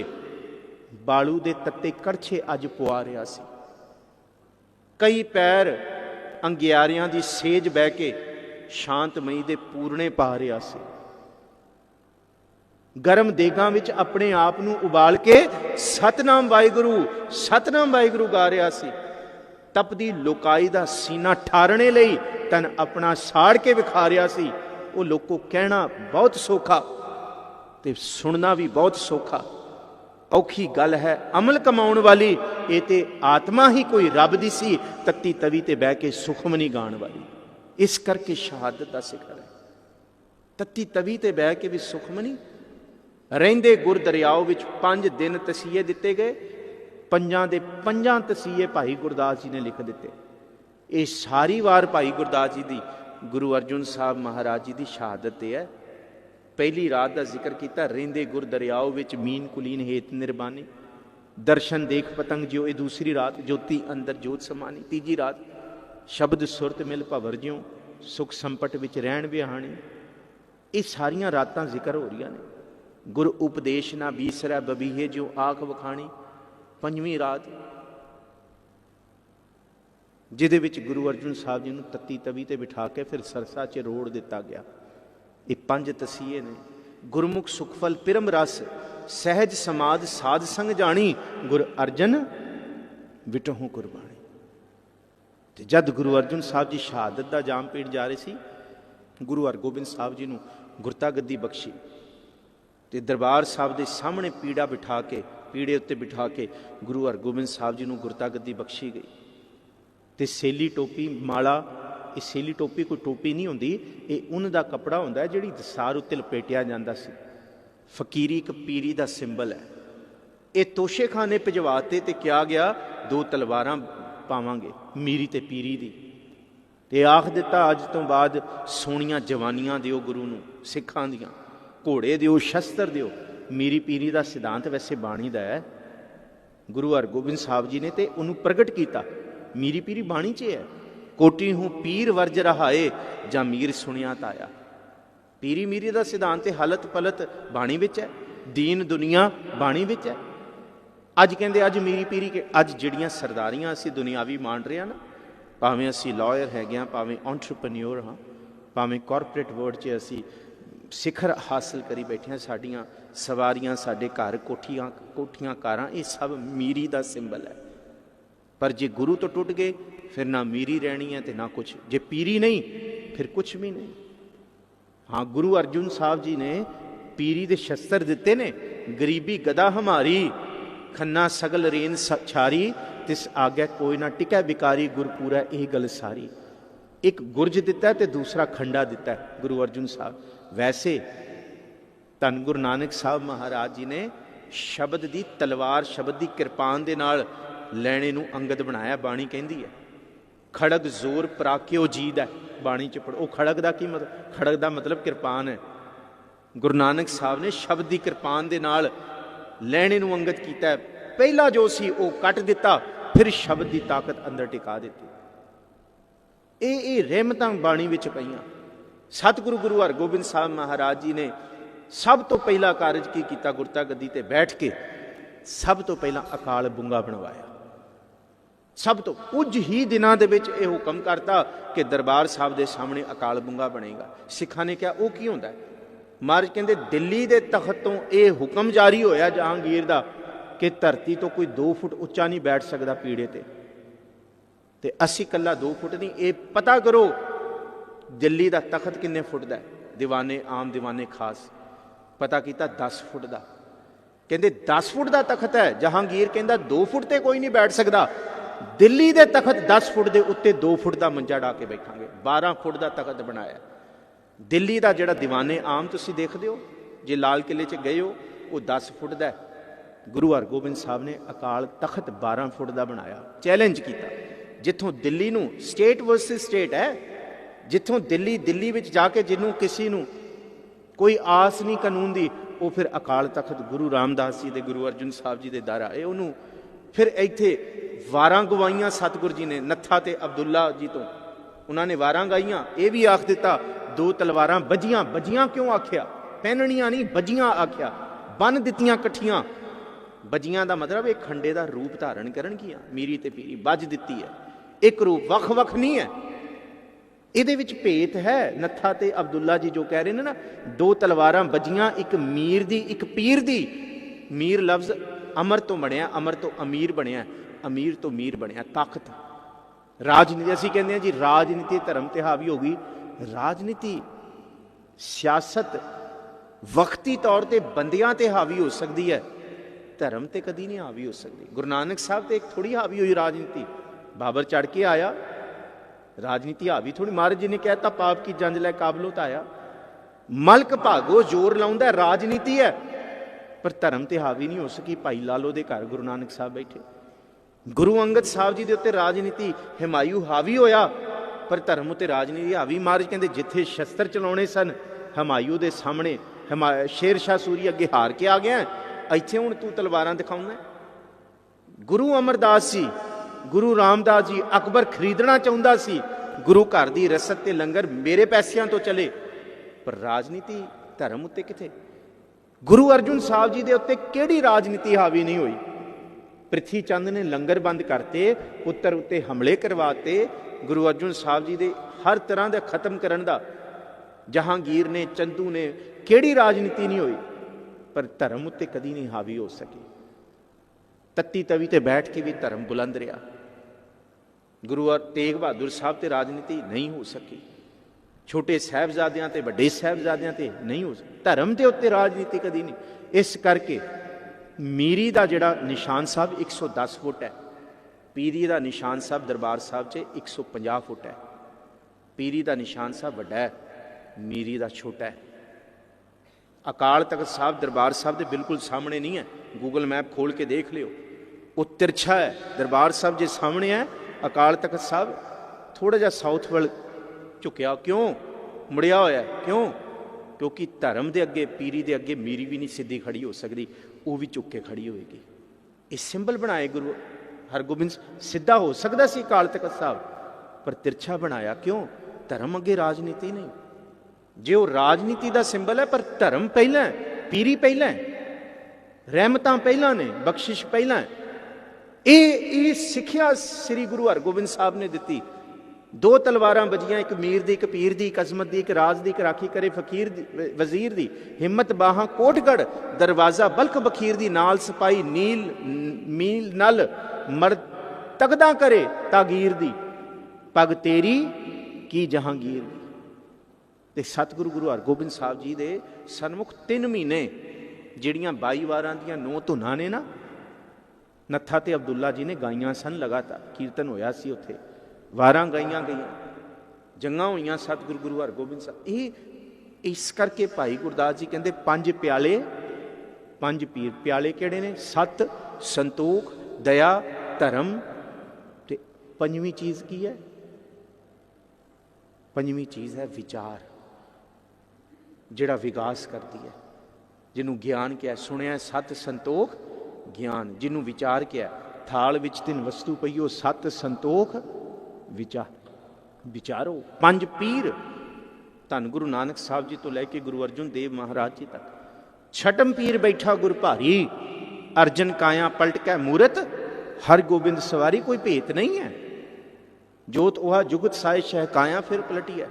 बालू दे तत्ते कड़छे अज पुआ रहा सी। कई पैर अंगियारियां दी सेज बह के शांतमई दे पूरने पा रहा सी। गरम देगां विच अपने आप नूं उबाल के सतनाम वाहिगुरू गा रहा सी। तपदी लोकाई दा सीना ठारने लई तन अपना साड़ के विखा रहा सी। वो लोगों कहना बहुत सौखा ते सुनना भी बहुत सौखा। औखी गल है अमल कमाउण वाली, ये ते आत्मा ही कोई रब दी सी, तत्ती तवी ते बह के सुखमनी गाण वाली। इस करके शहादत का सिखर है। तत्ती तवी ते बह के भी सुखमनी। रहिंदे गुर दरियाओ विच 5 दिन तसीहे दिते गए, 5 दे 5 तसीहे भाई गुरदास जी ने लिख दिते। ये सारी वार भाई गुरदास जी दी, गुरु अर्जुन साहब महाराज जी की शहादत है। पहली रात का जिक्र किया, रहिंदे गुर दरियाओ विच मीन कुलीन हेत निर्बानी, दर्शन देख पतंग ज्यो। ये दूसरी रात, ज्योति अंदर जोत समानी। तीजी रात, शब्द सुरत मिल भवर ज्यों, सुख संपट विच रहन विहाणी। ये सारियां रातां जिक्र हो रही ने। गुर उपदेश ना बीसरै बबीहे ज्यों आख वखाणी। पंजवीं रात जिहदे विच गुरु अर्जुन साहब जी नूं तत्ती तवी ते बिठा के फिर सरसा च रोड़ दिता गया। ये 5 तसीहे ने। गुरमुख सुखफल पिरम रस, सहज समाध साध संग जानी, गुर अर्जन विटहूं कुर्बानी। ते जद गुरु अर्जुन साहब जी शहादत का जाम पीड़ जा रहे सी, गुरु हरगोबिंद साहब जी नूं गुरता गद्दी बख्शी ते दरबार साहब के सामने पीड़ा बिठा के, पीड़े उत्ते बिठा के गुरु हरगोबिंद साहब जी नूं गुरता गद्दी बख्शी गई। ते सेली टोपी माला, ये सेली टोपी कोई टोपी नहीं होंदी, ये उन दा कपड़ा होंदा है जिहड़ी दसार उत्ते लपेटिया जांदा सी। फकीरी एक पीरी दा सिंबल है। ये तोशे खाने भिजवाते ते क्या गया, 2 तलवारां पावांगे मीरी ते पीरी दी। ते आख दिता अज तो बाद सोहणियां जवानियां दिओ गुरु नूं, सिखां दियां घोड़े दिओ, शस्त्र दिओ। मीरी पीरी का सिद्धांत वैसे बाणी का है। गुरु हरगोबिंद साहब जी ने तो उन्होंने प्रगट किया। मीरी पीरी बाणी च है। कोटी हूँ पीर वर्ज रहाए, जा मीर सुनिया ताया। पीरी मीरी का सिद्धांत हलत पलत बाणी विच है, दीन दुनिया बाणी विच है। अज कहते अज मीरी पीरी के, अज जिहड़ियां सरदारियां असीं दुनियावी मान रहे हैं ना, भावें असीं लॉयर हैगे हाँ, भावें एंटरप्रेन्योर हाँ, भावें कॉरपोरेट वर्ल्ड च असीं सिखर हासिल करी बैठे हैं। साड़ियाँ सवारियां, साडे घर कोठियां कारां, ये सब मीरी का सिंबल है। पर जे गुरु तो टुट गए फिर ना मीरी रहनी है तो ना कुछ। जे पीरी नहीं फिर कुछ भी नहीं। हाँ, गुरु अर्जुन साहब जी ने पीरी दे शस्त्र दिते ने। गरीबी गदा हमारी, खन्ना सगल रेन छारी, तिस आगे कोई ना टिकै बिकारी, गुरपूरा यह गल सारी। एक गुरज दिता है तो दूसरा खंडा दिता है गुरु अर्जुन साहब। वैसे धन गुरु नानक साहब महाराज जी ने शब्द की तलवार, शब्द की किरपान दे नाल लैणे नूं अंगद बनाया। बाणी कहती है खड़ग जोर पराक्यो जीद है। बाणी च पढ़ो। खड़ग का की मतलब? खड़ग का मतलब किरपान है। गुरु नानक साहब ने शब्द की किरपान दे नाल लैणे नूं अंगद कीता है। पहला जो सी वो कट दिता, फिर शब्द की ताकत अंदर टिका दी। ये रहमतां बाणी विच पईयां। सतगुरु गुरु हरगोबिंद साहब महाराज जी ने सब तो पहला कारज की किया, गुरता गद्दी ते बैठ के सब तो पहला अकाल बुंगा बनवाया। सब तो कुछ ही दिनों के विच ये हुक्म करता कि दरबार साहब के सामने अकाल बूंगा बनेगा। सिखां ने कहा वो की होंदा है? महाराज कहते दिल्ली के तख्त तो ये हुक्म जारी होया जहांगीर का कि धरती तो कोई 2 फुट उच्चा नहीं बैठ सकता पीड़े ते असी कला 2 फुट नहीं। ये पता करो दिल्ली का तख्त किन्ने फुट का है? दीवाने आम दीवाने खास पता किया 10 फुट का। कहते 10 फुट का तख्त है। जहांगीर कहता 2 फुट ते कोई नहीं बैठ सकता। दिल्ली के तख्त 10 फुट के उत्ते 2 फुट का मंजा डा के बैठांगे। 12 फुट का तख्त बनाया। दिल्ली का जोड़ा दीवाने आम तुसी देखते हो जे लाल किले च गए हो वो 10 फुट का है। गुरु हरगोबिंद साहब ने अकाल तख्त 12 फुट का बनाया। चैलेंज किया जिथों दिल्ली नूं स्टेट वर्सिस स्टेट है, जिथों दिल्ली विच जाके जिन्हों किसी नूं कोई आस नहीं कानून की, वो फिर अकाल तख्त गुरु रामदास जी के गुरु अर्जन साहब जी के दर आए। उन्होंने फिर इत्थे वारां गवाइयां सतगुरु जी ने नत्था ते अब्दुल्ला जी तो उन्होंने वारां गाइयां। ये भी आख दिता 2 तलवारां बजियां। बजियां क्यों आख्या? पहननियां नहीं बजियां आख्या। बन दित्तियां कट्ठियां। बजियां का मतलब एक खंडे का रूप धारण करनगियां। मीरी ते पीरी बज दिती है, एक रूप वख वख नहीं है। ये भेत है। नत्था ते अब्दुल्ला जी जो कह रहे हैं ना 2 तलवारां बजियां, एक मीर दी एक पीर दी। मीर लफ्ज अमर तो बनया, अमर तो अमीर बनया, अमीर तो मीर बनया। ताकत राजनीति असीं कहते हैं जी राजनीति धर्म ते हावी हो गई। राजनीति सियासत वक्ती तौर पर बंदियां ते हावी हो सकती है, धर्म ते कदी नहीं हावी हो सकती। गुरु नानक साहब ते एक थोड़ी हावी हुई राजनीति। बाबर चढ़ के आया, राजनीति हावी थोड़ी। महाराज जी ने कहता पाप की जंज लै काबलों आया। मलक भागो जोर लाउंदा राजनीति है, पर धर्म ते हावी नहीं हो सकी। भाई लालो दे घर गुरु नानक साहब बैठे, गुरु अंगद साहब जी दे उत्ते राजनीति हिमायू हावी होया, पर धर्म उत्ते राजनीति हावी। महाराज कहते जिथे शस्त्र चलाने सन हिमायू दे सामने शेर शाह सूरी अगे हार के आ गया, इत्थे हुण तू तलवारां दिखाउंदा। गुरु अमरदास जी गुरु रामदास जी अकबर खरीदना चाहुंदा सी। गुरु घर की रसद ते लंगर मेरे पैसों तो चले, पर राजनीति धर्म उत्ते किथे? गुरु अर्जुन साहब जी दे उत्ते किहड़ी राजनीति हावी नहीं हुई? पृथ्वी चंद ने लंगर बंद करते, पुत्र उत्ते हमले करवाते। गुरु अर्जुन साहब जी दे हर तरह का खत्म करन दा जहांगीर ने चंदू ने किहड़ी राजनीति नहीं हुई, पर धर्म उत्ते कदी नहीं हावी हो सकी। तत्ती तवी ते बैठ के भी धर्म बुलंद रहा। गुरु तेग बहादुर साहब ते राजनीति नहीं हो सकी। छोटे साहबजादियां ते वड्डे साहबजादियां ते नहीं हो सकी। धर्म के उत्ते राजनीति कदी नहीं। इस करके मीरी का जिहड़ा निशान साहब 110 फुट है, पीरी का निशान साहब दरबार साहब च 150 फुट है। पीरी का निशान साहब वड्डा है, मीरी का छोटा है। अकाल तख्त साहब दरबार साहब के बिल्कुल सामने नहीं है। गूगल मैप खोल के देख लियो, वो तिरछा है। दरबार साहब जो सामने है, अकाल तख्त साहब थोड़ा जा साउथ वाल झुकिया। क्यों मुड़िया होया? क्यों? क्योंकि धर्म के अगे पीरी के अगे मीरी भी नहीं सीधी खड़ी हो सकती, वो भी झुक के खड़ी होएगी। ये सिंबल बनाए गुरु हरगोबिंद। सीधा हो सकता सी अकाल तख्त साहब, पर तिरछा बनाया। क्यों? धर्म अगे राजनीति नहीं। जे वो राजनीति का सिंबल है, पर धर्म पहला है, पीरी पहला है, रहमतां पहला ने, बख्शिश पहला है। ये सिक्ख्या श्री गुरु हरगोबिंद साहब ने दी। 2 तलवारां बजियां, एक मीर दी, एक पीर दी, एक अजमत दी, एक राज दी, एक राखी करे फकीर दी, वजीर दी। हिम्मत बाहां कोटगढ़, दरवाजा बल्क बखीर दी। नाल सिपाही नील मील नल मर्द तगदा करे तागीर दी। पग तेरी की जहांगीर दी। ते सतगुरु गुरु हरगोबिंद साहब जी दे सन्मुख 3 महीने जिहड़ियां 22 वारां दियां 9 धुनां ने ना, नत्था ते अब्दुल्ला जी ने गाइयां सन। लगातार कीर्तन होया सी, उत्थे वारां गाइयां गईयां, जंगां होईयां सतगुरु गुरु हरगोबिंद साहब। ये इस करके भाई गुरदास जी कहंदे 5 प्याले 5 पीर। प्याले किहड़े ने? सत, संतोख, दया, धर्म ते 5वीं चीज़ की है? 5वीं चीज़ है विचार, जिहड़ा विकास करती है, जिन्हों ज्ञान क्या सुनिया। सत संतोख ज्ञान, जिन्हों विचार क्या? थाल विच 3 वस्तु पईओ, सत संतोख विचार। विचारो। 5 पीर धन गुरु नानक साहब जी तो लैके गुरु अर्जुन देव महाराज जी तक। 6वां पीर बैठा गुर भारी, अर्जन काया पलट कै मूरत हरगोबिंद सवारी कोई भेत नहीं है। जोत ओहा जुगत साय शह काया फिर पलटी है।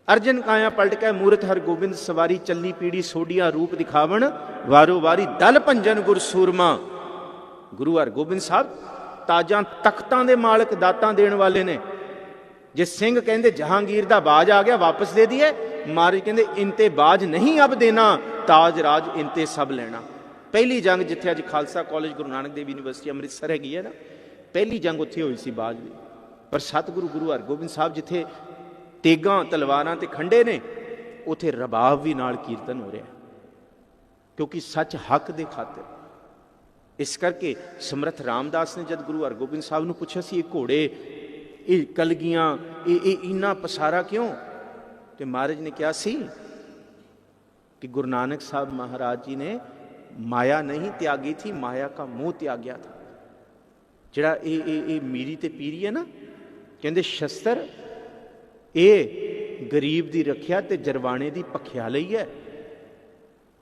अर्जन काया पलट के मूरत हरगोबिंद सवारी चली पीड़ी सोडिया रूप दिखावन वारो वारी दल भंजन गुर सूरमा। गुरु हरगोबिंद साहब ताजा तख्तां दे मालक दातां देण वाले ने। जे सिंह कहंदे जहांगीर दा बाज आ गया वापस दे दिए, महाराज कहंदे इनते बाज नहीं अब देना, ताज राज इनते सब लेना। पहली जंग जिथे अज खालसा कॉलेज गुरु नानक देव यूनिवर्सिटी अमृतसर हैगी है ना, पहली जंग उत्थे हुई सी बाज दी। पर सतगुरु गुरु हरगोबिंद साहब जिथे तेगां तलवारां ते खंडे ने, उत्थे रबाब भी नाल कीर्तन हो रहा, क्योंकि सच हक दे खातिर। इस करके समर्थ रामदास ने जब गुरु हरगोबिंद साहब नूं पुछया सी, घोड़े ये कलगियां इन्ना पसारा क्यों, तो महाराज ने कहा सी कि गुरु नानक साहब महाराज जी ने माया नहीं त्यागी थी, माया का मोह त्याग्या था। जिहड़ा ये मीरी ते पीरी है ना, कहंदे शस्त्र ये गरीब दी रखिया ते जरवाणे दी भखिया लई है,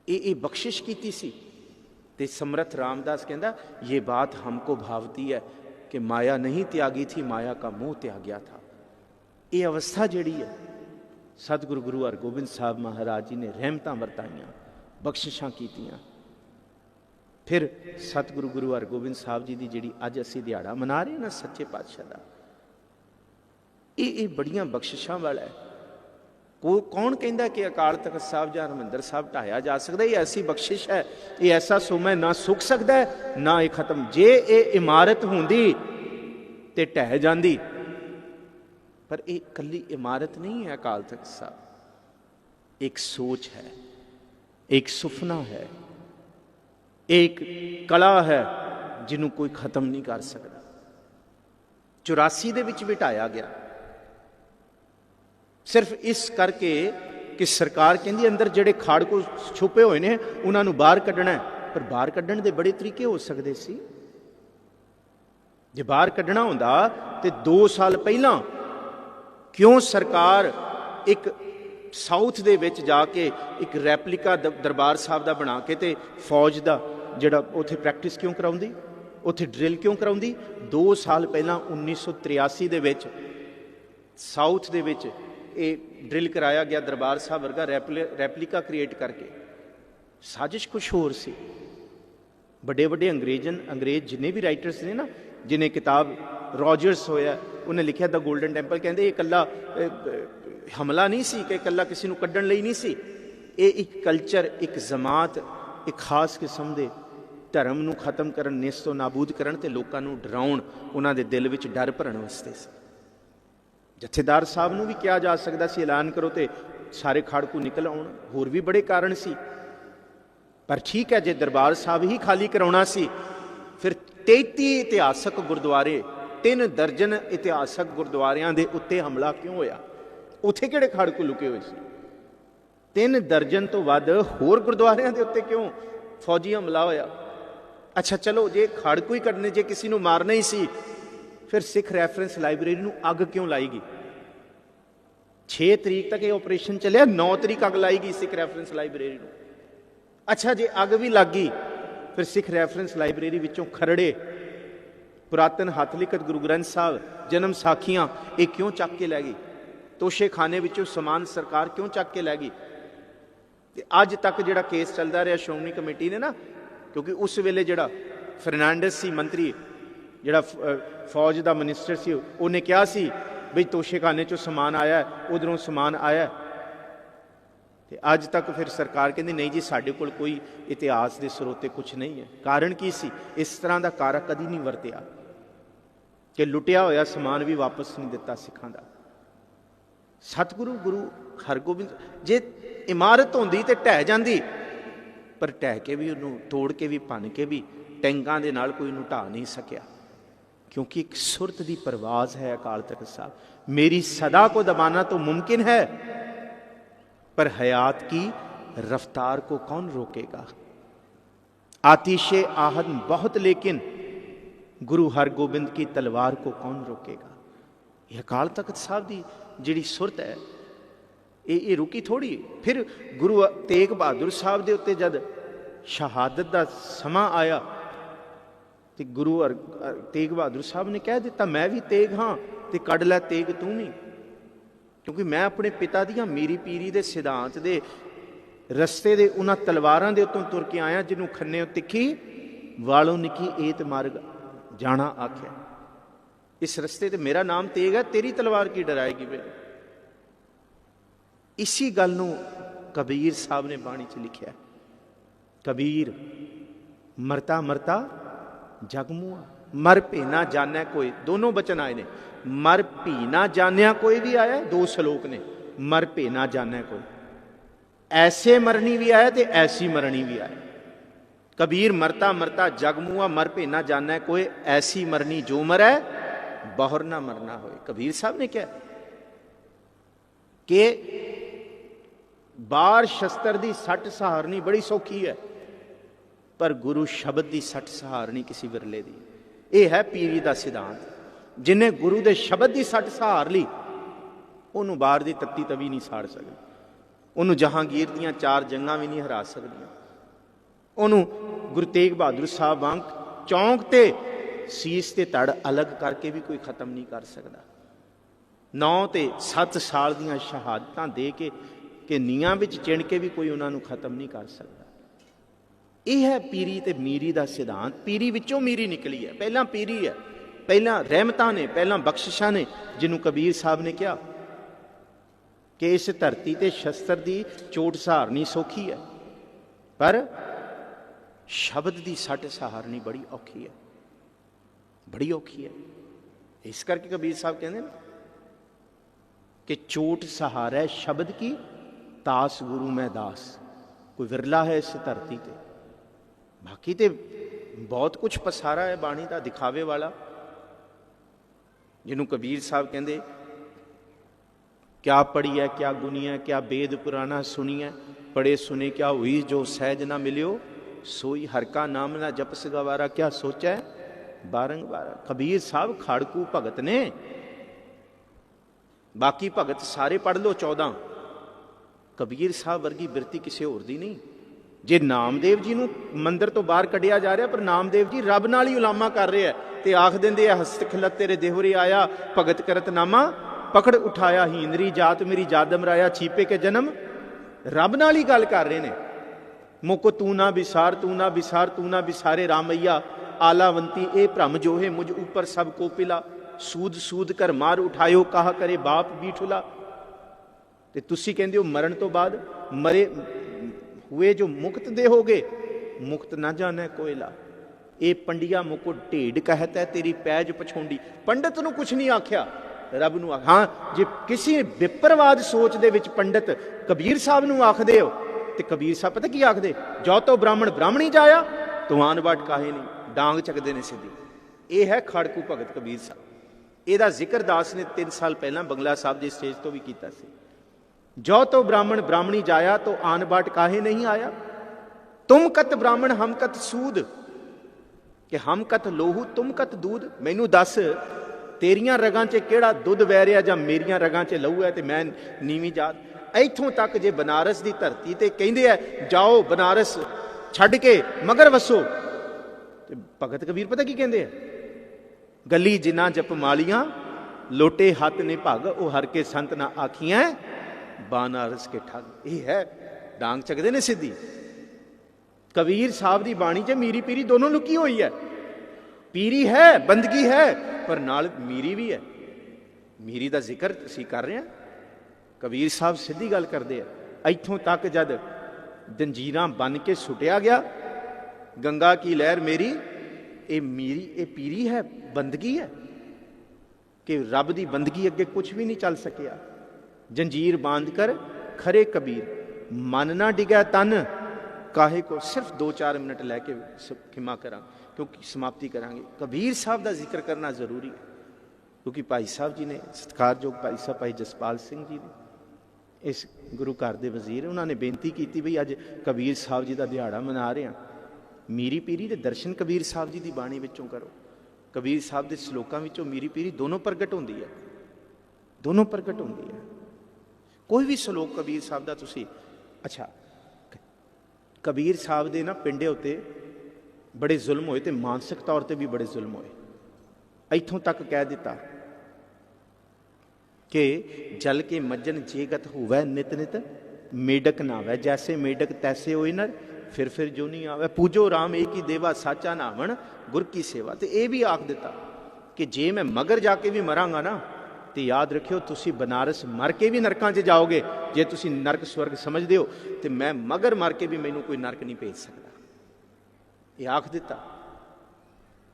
ये बख्शिश कीती सी। ते समर्थ रामदास कहंदा ये बात हमको भावती है कि माया नहीं त्यागी थी, माया का मोह त्याग्या था। ये अवस्था जिहड़ी है सतगुरु गुरु हरगोबिंद साहब महाराज जी ने रहमतां वरताइयां, बख्शिशां कीतियां। फिर सतगुरु गुरु हरगोबिंद साहब जी की जिहड़ी अज असीं दिहाड़ा मना रहे हैं ना सच्चे पातशाह दा, ये बड़ियां बख्शिशां वाला है। कौन कहता कि अकाल तख्त साहब जां हरमिंदर साहब ढाया जा सकता? ये ऐसी बख्शिश है, ये ऐसा सोमा ना सुख सकता है ना ये खत्म। जे ये इमारत होंदी ते ढह जाती, पर ये कली इमारत नहीं है। अकाल तख्त साहब एक सोच है, एक सुफना है, एक कला है जिन्हों कोई खत्म नहीं कर सकता। 84 दे विच बिठाया गया सिर्फ इस करके कि सरकार कहती अंदर जिहड़े खाड़कू छुपे हुए ने उन्होंने बाहर कढ़ना है। पर बाहर कढ़ण दे बड़े तरीके हो सकते सी। जे बाहर कढ़ना हुंदा ते 2 साल पहला क्यों सरकार एक साउथ दे विच जाके एक रैपलिका दरबार साहब दा बना के ते फौज दा जिहड़ा उत्थे प्रैक्टिस क्यों कराउंदी, उत्थे ड्रिल क्यों कराउंदी? 2 साल पहला 1983 दे विच साउथ दे विच ये ड्रिल कराया गया दरबार साहब वर्गा रैपलिका क्रिएट करके। साजिश कुछ होर सी। बड़े बड़े अंग्रेज जिन्हें भी राइटर्स ने ना, जिन्हें किताब रॉजर्स होया उन्हें लिखा द गोल्डन टैंपल, कहते ये कला हमला नहीं सी कि कला किसी को कढ़ण लई नहीं सी। ये एक कल्चर, एक जमात, एक खास किस्म के धर्म नूं खत्म करन, नेस्तो नाबूद करन ते लोकां नूं डराउण, उन्हां दे दिल विच डर भरन वास्ते सी। जथेदार साहब नूं भी कहा जा सकदा सी ऐलान करो तो सारे खाड़कू निकल आउण, होर भी बड़े कारण सी। पर ठीक है, जे दरबार साहब ही खाली कराउणा सी, फिर 33 इतिहासक गुरुद्वारे, 3 दर्जन इतिहासक गुरुद्वारियां दे उत्ते हमला क्यों होया? उत्थे किहड़े खाड़कू लुके हुए सी? 3 दर्जन तो वध होर गुरुद्वारियां दे उत्ते क्यों फौजी हमला होया? अच्छा चलो, जे खाड़कू ही कढ़ने, जे किसी नूं मारना ही सी, फिर सिख रैफरेंस लाइब्रेरी नूं अग क्यों लाएगी? 6 तरीक तक ये ऑपरेशन चलिया, 9 तरीक अग लाएगी सिख रैफरेंस लाइब्रेरी नूं। अच्छा जे अग भी लग गई, फिर सिख रैफरेंस लाइब्रेरी विचों खरड़े, पुरातन हथ लिखत गुरु ग्रंथ साहब, जन्म साखियां, ये क्यों चक के लै गई? तोशे खाने विचों समान सरकार क्यों चक के लै गई? अज तक जिहड़ा केस चलता रहा श्रोमणी कमेटी ने ना, क्योंकि उस वेले जिहड़ा फर्नांडिस सी मंत्री, जिहड़ा फौज का मिनिस्टर सी, उन्हें कहा सी बई तोशेखाने चो समान आया, उधरों समान आया। तो अज तक फिर सरकार कहती नहीं जी साडे कोल कोई इतिहास के स्रोते कुछ नहीं है। कारण की सी? इस तरह का कारा कदी नहीं वरतिया कि लुटिया होया समान भी वापस नहीं दिता सिखां दा। सतगुरु गुरु हरगोबिंद, जे इमारत होंदी ते ढह जाती, पर ढह के भी उन्होंने तोड़ के भी भन के भी टैंकां दे नाल कोई उन्होंने ढा नहीं सकिया, क्योंकि एक सुरत की परवाज है। अकाल तख्त साहब, मेरी सदा को दबाना तो मुमकिन है, पर हयात की रफ्तार को कौन रोकेगा? आतिशे आहद बहुत, लेकिन गुरु हरगोबिंद की तलवार को कौन रोकेगा? यह अकाल तख्त साहब की जिहड़ी सुरत है, ये रुकी थोड़ी। फिर गुरु तेग बहादुर साहब के उत्ते जद शहादत का समा आया, ਤੇ ਗੁਰੂ ਤੇਗ ਬਹਾਦਰ ਸਾਹਿਬ ਨੇ ਕਹਿ ਦਿੱਤਾ, ਮੈਂ ਵੀ ਤੇਗ ਹਾਂ ਤੇ ਕੱਢ ਲੈ ਤੇਗ ਤੂੰ ਵੀ, ਕਿਉਂਕਿ ਮੈਂ ਆਪਣੇ ਪਿਤਾ ਦੀਆਂ ਮੀਰੀ ਪੀਰੀ ਦੇ ਸਿਧਾਂਤ ਦੇ ਰਸਤੇ ਦੇ ਉਹਨਾਂ ਤਲਵਾਰਾਂ ਦੇ ਉੱਤੋਂ ਤੁਰ ਕੇ ਆਇਆ ਜਿਹਨੂੰ ਖੰਨੇ ਤਿੱਖੀ ਵਾਲੋਂ ਨਿੱਕੀ ਏਤ ਮਾਰਗ ਜਾਣਾ ਆਖਿਆ। ਇਸ ਰਸਤੇ ਤੇ ਮੇਰਾ ਨਾਮ ਤੇਗ ਹੈ, ਤੇਰੀ ਤਲਵਾਰ ਕੀ ਡਰਾਏਗੀ ਮੈਨੂੰ। ਇਸੀ ਗੱਲ ਨੂੰ ਕਬੀਰ ਸਾਹਿਬ ਨੇ ਬਾਣੀ 'ਚ ਲਿਖਿਆ, ਕਬੀਰ ਮਰਤਾ ਮਰਤਾ ਜਗ ਮੂਆ, ਮਰ ਭੀ ਨਾ ਜਾਣੈ ਕੋਈ, ਦੋਨੋਂ ਬਚਨ ਆਏ ਨੇ, ਮਰ ਭੀ ਨਾ ਜਾਣਿਆ ਕੋਈ ਵੀ ਆਇਆ, ਦੋ ਸ਼ਲੋਕ ਨੇ, ਮਰ ਭੀ ਨਾ ਜਾਣੈ ਕੋਈ, ਐਸੇ ਮਰਨੀ ਵੀ ਆਇਆ ਤੇ ਐਸੀ ਮਰਨੀ ਵੀ ਆਇਆ। ਕਬੀਰ ਮਰਤਾ ਮਰਤਾ ਜਗ ਮੂਆ, ਮਰ ਭੀ ਨਾ ਜਾਣੈ ਕੋਈ, ਐਸੀ ਮਰਨੀ ਜੋ ਮਰੈ ਬਹੁਰ ਨਾ ਮਰਨਾ ਹੋਏ। ਕਬੀਰ ਸਾਹਿਬ ਨੇ ਕਿਹਾ ਕਿ ਬਾਰ ਸ਼ਸਤਰ ਦੀ ਸੱਟ ਸਹਾਰਨੀ ਬੜੀ ਸੌਖੀ ਹੈ, ਪਰ ਗੁਰੂ ਸ਼ਬਦ ਦੀ ਸੱਟ ਸਹਾਰਨੀ ਕਿਸੇ ਵਿਰਲੇ ਦੀ। ਇਹ ਹੈ ਪੀਰੀ ਦਾ ਸਿਧਾਂਤ। ਜਿਹਨੇ ਗੁਰੂ ਦੇ ਸ਼ਬਦ ਦੀ ਸੱਟ ਸਹਾਰ ਲਈ, ਉਹਨੂੰ ਬਾਹਰ ਦੀ ਤੱਤੀ ਤਵੀ ਨਹੀਂ ਸਾੜ ਸਕਦੀ, ਉਹਨੂੰ ਜਹਾਂਗੀਰ ਦੀਆਂ 4 ਜੰਗਾਂ ਵੀ ਨਹੀਂ ਹਰਾ ਸਕਦੀਆਂ, ਉਹਨੂੰ ਗੁਰੂ ਤੇਗ ਬਹਾਦਰ ਸਾਹਿਬ ਵਾਂਗ ਚੌਂਕ ਤੇ ਸੀਸ ਤੇ ਧੜ ਅਲੱਗ ਕਰਕੇ ਵੀ ਕੋਈ ਖਤਮ ਨਹੀਂ ਕਰ ਸਕਦਾ। 9 ਤੇ 7 ਸਾਲ ਦੀਆਂ ਸ਼ਹਾਦਤਾਂ ਦੇ ਕੇ ਨੀਆਂ ਵਿੱਚ ਚਿਣ ਕੇ ਵੀ ਕੋਈ ਉਹਨਾਂ ਨੂੰ ਖਤਮ ਨਹੀਂ ਕਰ ਸਕਦਾ। ਇਹ ਹੈ ਪੀਰੀ ਤੇ ਮੀਰੀ ਦਾ ਸਿਧਾਂਤ। ਪੀਰੀ ਵਿੱਚੋਂ ਮੀਰੀ ਨਿਕਲੀ ਹੈ। ਪਹਿਲਾਂ ਪੀਰੀ ਹੈ, ਪਹਿਲਾਂ ਰਹਿਮਤਾਂ ਨੇ, ਪਹਿਲਾਂ ਬਖਸ਼ਿਸ਼ਾਂ ਨੇ, ਜਿਹਨੂੰ ਕਬੀਰ ਸਾਹਿਬ ਨੇ ਕਿਹਾ ਕਿ ਇਸ ਧਰਤੀ ਤੇ ਸ਼ਸਤਰ ਦੀ ਚੋਟ ਸਹਾਰਨੀ ਸੌਖੀ ਹੈ, ਪਰ ਸ਼ਬਦ ਦੀ ਸੱਟ ਸਹਾਰਨੀ ਬੜੀ ਔਖੀ ਹੈ, ਬੜੀ ਔਖੀ ਹੈ। ਇਸ ਕਰਕੇ ਕਬੀਰ ਸਾਹਿਬ ਕਹਿੰਦੇ ਨਾ ਕਿ ਚੋਟ ਸਹਾਰੈ ਸ਼ਬਦ ਕੀ, ਤਾਸ ਗੁਰੂ ਮੈਂ ਦਾਸ। ਕੋਈ ਵਿਰਲਾ ਹੈ ਇਸ ਧਰਤੀ ਤੇ, ਬਾਕੀ ਤੇ ਬਹੁਤ ਕੁਛ ਪਸਾਰਾ ਹੈ ਬਾਣੀ ਦਾ ਦਿਖਾਵੇ ਵਾਲਾ, ਜਿਹਨੂੰ ਕਬੀਰ ਸਾਹਿਬ ਕਹਿੰਦੇ ਕਿਆ ਪੜੀਐ ਕਿਆ ਗੁਨੀਐ, ਕਿਆ ਬੇਦ ਪੁਰਾਣਾ ਸੁਣੀਐ, ਪੜੇ ਸੁਨੇ ਕਿਆ ਹੋਈ, ਜੋ ਸਹਿਜ ਨਾ ਮਿਲਿਓ ਸੋਈ, ਹਰ ਕਾ ਨਾਮ ਨਾ ਜਪਸ ਗਵਾਰਾ, ਕਿਆ ਸੋਚੈ ਬਾਰੰਗਾਰ। ਕਬੀਰ ਸਾਹਿਬ ਖਾੜਕੂ ਭਗਤ ਨੇ, ਬਾਕੀ ਭਗਤ ਸਾਰੇ ਪੜ੍ਹ ਲਓ 14, ਕਬੀਰ ਸਾਹਿਬ ਵਰਗੀ ਬਿਰਤੀ ਕਿਸੇ ਹੋਰ ਦੀ ਨਹੀਂ। ਜੇ ਨਾਮਦੇਵ ਜੀ ਨੂੰ ਮੰਦਿਰ ਤੋਂ ਬਾਹਰ ਕੱਢਿਆ ਜਾ ਰਿਹਾ, ਪਰ ਨਾਮਦੇਵ ਜੀ ਰੱਬ ਨਾਲ ਹੀ ਉਲਾਮਾ ਕਰ ਰਿਹਾ ਤੇ ਆਖ ਦਿੰਦੇ ਆ, ਹਸਤ ਖਿਲਤ ਤੇਰੇ ਦੇਹੁਰੇ ਆਇਆ, ਭਗਤ ਕਰਤ ਨਾਮਾ ਪਕੜ ਉਠਾਇਆ, ਹੀਨਰੀ ਜਾਤ ਮੇਰੀ ਜਾਦਮ ਰਾਇਆ, ਛੀਪੇ ਕੇ ਜਨਮ। ਰੱਬ ਨਾਲ ਹੀ ਗੱਲ ਕਰ ਰਹੇ ਨੇ। ਮੁਕ ਤੂੰ ਨਾ ਵਿਸਾਰ, ਤੂੰ ਨਾ ਵਿਸਾਰ, ਤੂੰ ਨਾ ਵਿਸਾਰੇ ਰਾਮਈਆ, ਆਲਾਵੰਤੀ ਇਹ ਭ੍ਰਮ ਜੋ ਹੈ ਮੁਝ ਉੱਪਰ ਸਭ ਕੋ ਪਿਲਾ, ਸੂਦ ਸੂਦ ਕਰ ਮਾਰ ਉਠਾਇਓ, ਕਹਾ ਕਰੇ ਬਾਪ ਬੀਠੁਲਾ। ਤੇ ਤੁਸੀਂ ਕਹਿੰਦੇ ਹੋ ਮਰਨ ਤੋਂ ਬਾਅਦ ਮਰੇ हुए जो मुक्त दे होगे, मुक्त ना जाने कोयला। ये पंडिया मुको ढेड कहता है तेरी पैज पछोंडी। पंडित नूं कुछ नहीं आख्या, रब नूं हाँ जे किसी विपरवाद सोच दे विच पंडित कबीर साहब नूं आखदे हो ते कबीर साहब पता की आखदे, जो तो ब्राह्मण ब्राह्मणी जाया तो आन बाट काहे नहीं, डांग चकदे ने सीधी। ये है खाड़कू भगत कबीर साहब। ਇਹਦਾ ਜ਼ਿਕਰ ਦਾਸ ਨੇ 3 ਸਾਲ ਪਹਿਲਾਂ ਬੰਗਲਾ ਸਾਹਿਬ ਦੀ ਸਟੇਜ ਤੋਂ ਵੀ ਕੀਤਾ ਸੀ। जो तो ब्राह्मण ब्राह्मणी जाया तो आन बाट काहे नहीं आया, तुम कत ब्राह्मण हम कत सूद, कि हम कत लोहू तुम कत दूध। मैनू दस तेरियां रगां च केड़ा दुध वह रिहा जां मेरियां रगां च लहू है ते मैं नीवी जात। इत्थों तक जे बनारस की धरती ते कहिंदे आ जाओ बनारस छड्ड के मगर वसो, ते भगत कबीर पता की कहंदे आ, गली जिना जप मालियां लोटे हथ ने भग, ओ हर के संत ना आखियां बानारस के ठग। ये है डांग चकदे ने सीधी। कबीर साहब की बाणी च मीरी पीरी दोनों लुकी हुई है। पीरी है, बंदगी है, पर नाल मीरी भी है। मीरी का जिक्र असीं कर रहे हैं। कबीर साहब सीधी गल करते हैं। इत्थों तक जद जंजीरां बन के सुटिया गया, गंगा की लहर मेरी, ये मीरी ये पीरी है, बंदगी है कि रब की बंदगी अगे कुछ भी नहीं चल सकिया। जंजीर बांध कर खरे कबीर, मन ना डिगै तन काहे को। सिर्फ 2-4 मिनट लैके खिमा करा क्योंकि समाप्ति करांगे। कबीर साहब का जिक्र करना जरूरी है क्योंकि भाई साहब जी ने, सत्कारयोग भाई साहब भाई जसपाल सिंह जी ने, इस गुरु घर के वजीर, उन्होंने बेनती की भी अज कबीर साहब जी का दिहाड़ा मना रहे हैं, मीरी पीरी के दर्शन कबीर साहब जी की बाणी विचों करो। कबीर साहब के सलोकां विचों मीरी पीरी दोनों प्रगट होंदी है, दोनों प्रगट होंदी है। कोई भी सलोक कबीर साहब का तुसी, अच्छा कबीर साहब के ना पिंडे उत्ते बड़े जुल्म होए तो मानसिक तौर पर भी बड़े जुल्म होए। इथों तक कह दिता कि जल के मज्जन जेगत होवै नित नित मेढक नावै, जैसे मेढक तैसे होए नर फिर जो नहीं आवे। पूजो राम एक ही देवा साचा नावण गुर की सेवा। तो यह भी आख दिता कि जे मैं मगर जाके भी मरांगा ना तो याद रखियो तुसी बनारस मर के भी नरकां 'च जाओगे। जे तुसी नरक स्वर्ग समझते हो तो मैं मगर मर के भी मैनू कोई नरक नहीं भेज सकता। ये आख दिता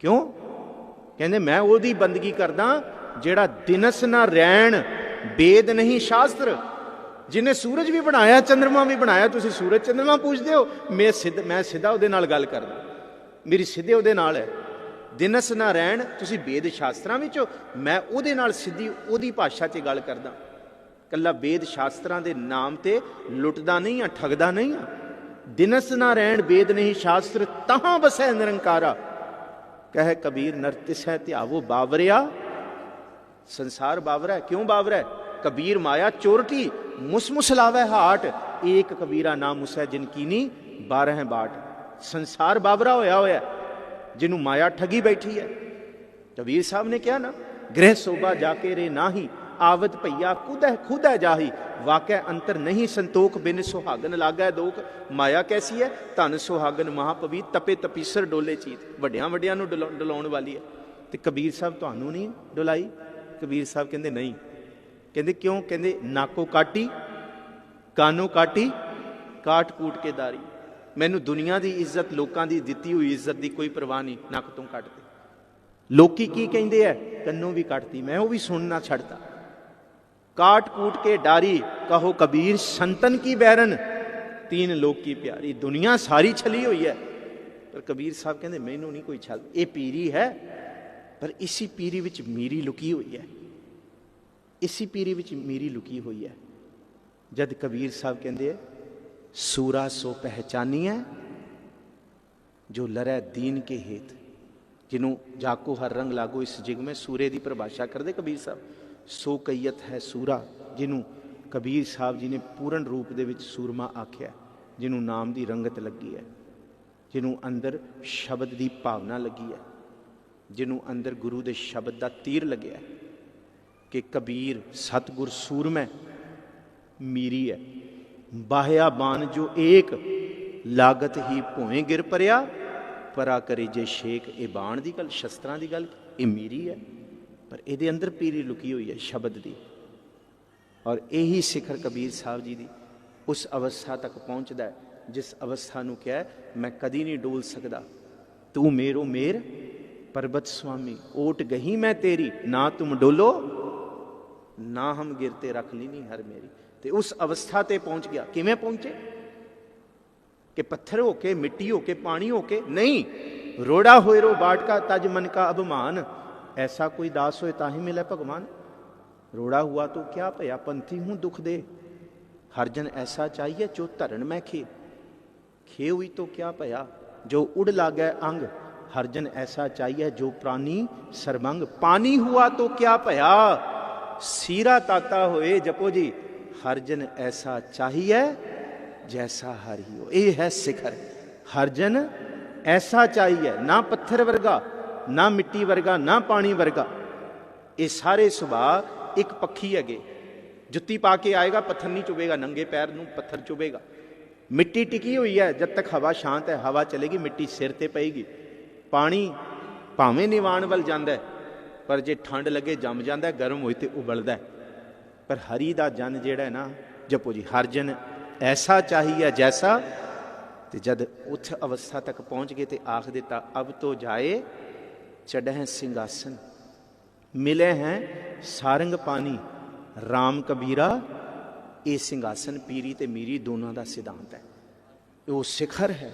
क्यों? कहते मैं ओदी बंदगी करदा जेड़ा दिनस ना रैण, वेद नहीं शास्त्र। जिन्हें सूरज भी बनाया चंद्रमा भी बनाया, तुसी सूरज चंद्रमा पूछते हो, मैं सीधा उहदे नाल गल करदा, मेरी सीधे उहदे नाल है। दिनस ना रैण तुसी वेद शास्त्रां विच हो, मैं उहदे नाल सीधी उहदी भाषा 'च गल करदा। कल्ला वेद शास्त्रां दे नाम ते लुटदा नहीं आ, ठगदा नहीं आ। दिनस ना रैण वेद नहीं शास्त्र, तहां बसै निरंकारा। कह कबीर नर तिसै ध्यावो बावरिया। संसार बावरा है, क्यों बावरा है? कबीर माया चोरटी मुस लावै हाट, एक कबीरा नाम मुसै जिनकीनी 12 बाट। संसार बावरा होया जिन्हों माया ठगी बैठी है। कबीर साहब ने क्या ना, गृह शोभा जाके रे नाही, आवत भैया खुद है जाही। वाकै अंतर नहीं संतोख, बिन सुहागन लागै दोख। माया कैसी है? धन सुहागन महापवी, तपे तपीसर डोले चीत। वड्डियां वड्डियां नूं डुलाउण वाली है। तो कबीर साहब तुहानूं नहीं डुलाई? कबीर साहब कहंदे नहीं। कहंदे क्यों? कहंदे नाको काटी कानो काटी काट कूट के दारी। मैनू दुनिया की इज्जत, लोगों की दिती हुई इज्जत की कोई परवाह नहीं, नक तों कटती। लोकी की कहंदे है, कन्नों भी कटती, मैं वो भी सुनना छड़ता। काट कूट के डारी, कहो कबीर संतन की बैरन, तीन लोक की प्यारी। दुनिया सारी छली हुई है, पर कबीर साहब कहंदे मैनू नहीं कोई छल। ये पीरी है, पर इसी पीरी विच मीरी लुकी हुई है, इसी पीरी विच मीरी लुकी हुई है। जद कबीर साहब कहंदे सूरा सो पहचानिए जो लरै दीन के हेत, जिन्हों जाको हर रंग लागो इस जिग में। सूरे की परिभाषा करते कबीर साहब। सो कईयत है सूरा, जिन्हों कबीर साहब जी ने पूर्ण रूप दे विच सूरमा आख्या, जिन्हों नाम की रंगत लगी है, जिन्हों अंदर शब्द की भावना लगी है, जिन्हों अंदर गुरु के शब्द का तीर लग्या कि कबीर सतगुर सूरमै मीरी है। बाह्या बान जो एक, लागत ही भोए गिर परिया, परा करे जे शेख। ये बाण की गल, शस्त्रां की गल, ये मीरी है, पर ये अंदर पीरी लुकी हुई है शब्द की। और यही सिखर कबीर साहब जी की उस अवस्था तक पहुँचता है जिस अवस्था नूं क्या है, मैं कदी नहीं डोल सकता। तू मेरो मेर पर्वत स्वामी, ओट गही मैं तेरी, ना तुम डोलो ना हम गिरते रख ली नहीं हर मेरी। ते उस अवस्था ते पहुंच गया। किवें पहुंचे? कि पत्थर होके, मिट्टी होके, पानी होके नहीं। रोड़ा होए रो बाट का तज मन का अभिमान, ऐसा कोई दास होए ताही मिले भगवान। रोड़ा हुआ तो क्या भया, पंथी हूं दुख दे। हरजन ऐसा चाहिए जो धरण में खे, खे हुई तो क्या भया जो उड़ लागै अंग। हरजन ऐसा चाहिए जो प्राणी सर्वंग। पानी हुआ तो क्या भया, सीरा ताता होए जपो जी। हरजन ऐसा चाहिए जैसा हर ही हो। ये है शिखर। हरजन ऐसा चाहिए, ना पत्थर वर्गा, ना मिट्टी वर्गा, ना पानी वर्गा। ये सारे सुभाव एक पक्षी है। जुत्ती पा के आएगा पत्थर नहीं चुभेगा, नंगे पैर नूं पत्थर चुभेगा। मिट्टी टिकी हुई है, जब तक हवा शांत है, हवा चलेगी, मिट्टी सिर ते पेगी। पानी भावें निवाण वल जांदा है, पर जे ठंड लगे जम जाता है, गर्म होए तो उबलदा है। पर हरी दा जन जिहड़ा है ना, जपो जी, हर जन ऐसा चाहिए जैसा। तो जद उस अवस्था तक पहुँच गए तो आख दिता, अब तो जाए चढ़ह सिंहासन, मिले हैं सारंग पानी। राम कबीरा ये सिंहासन पीरी ते मीरी दोनों का सिद्धांत है। वो शिखर है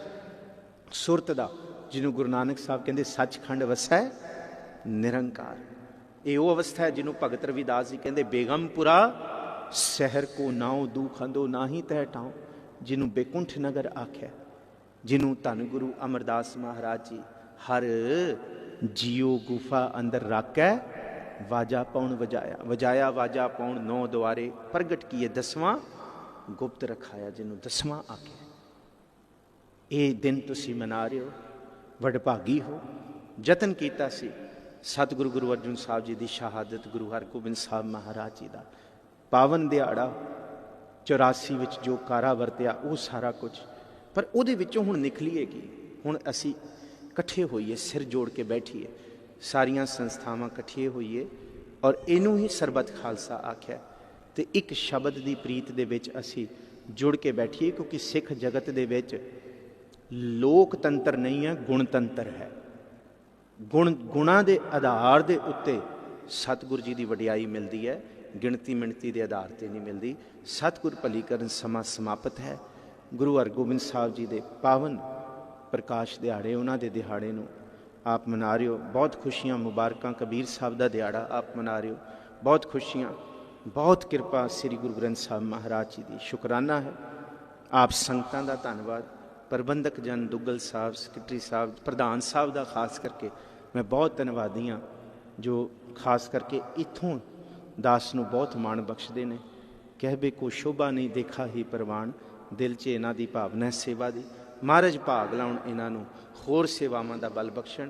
सुरत का, जिन्हों गुरु नानक साहब कहते सचखंड वसै निरंकार। ये वो अवस्था है जिन्हों भगत रविदास जी कहते बेगमपुरा शहर को नाओ दुखंदो नाही तह ठाओ। जिन्हों बेकुंठ नगर आख्या, जिन्हों धन गुरु अमरदास महाराज जी हर जियो गुफा अंदर राकै वाजा पौन वजाया। वजाया वाजा पौन 9 द्वारे प्रगट किए 10वां गुप्त रखाया, जिन्हों 10वां आख्या। ये दिन तुसी मना रहे हो, वडभागी हो। यतन कीता सी सतगुरु गुरु अर्जन साहब जी की शहादत, गुरु हरगोबिंद साहब महाराज जी का पावन दिहाड़ा 84 विच जो कारा वरत्या वो सारा कुछ, पर उहदे विचों हुण निकलीए कि हुण असी इकट्ठे होइए, सिर जोड़ के बैठीए, सारियां संस्थावां इकट्ठिए होइए और इनू ही सरबत खालसा आख्या ते एक शब्द की प्रीत दे विच असी जुड़ के बैठिए, क्योंकि सिख जगत दे विच लोकतंत्र नहीं है, गुणतंत्र है। गुणा के आधार के उत्ते सतगुरु जी की वडियाई मिलती है, गिणती मिणती के आधार पर नहीं मिलती। सतगुर भलीकरण समा समाप्त है। गुरु हरगोबिंद साहब जी के पावन प्रकाश दिहाड़े, उन्होंने दिहाड़े नूं आप मना रहे हो, बहुत खुशियां मुबारक। कबीर साहब का दिहाड़ा आप मना रहे हो, बहुत खुशियां, बहुत किरपा श्री गुरु ग्रंथ साहब महाराज जी की। शुकराना है आप संगतां का, धन्नवाद प्रबंधक जन दुग्गल साहब, सैकटरी साहब, प्रधान साहब का खास करके मैं बहुत धन्नवादी हाँ, जो खास करके इत्थों दास नूं बहुत माण बख्शते ने। कहबे को शोभा नहीं देखा ही परवान, दिल च इन्हां दी भावना है सेवा दी। महाराज भाग लाउण इन्हां नूं, होर सेवावां दा बल बख्शण।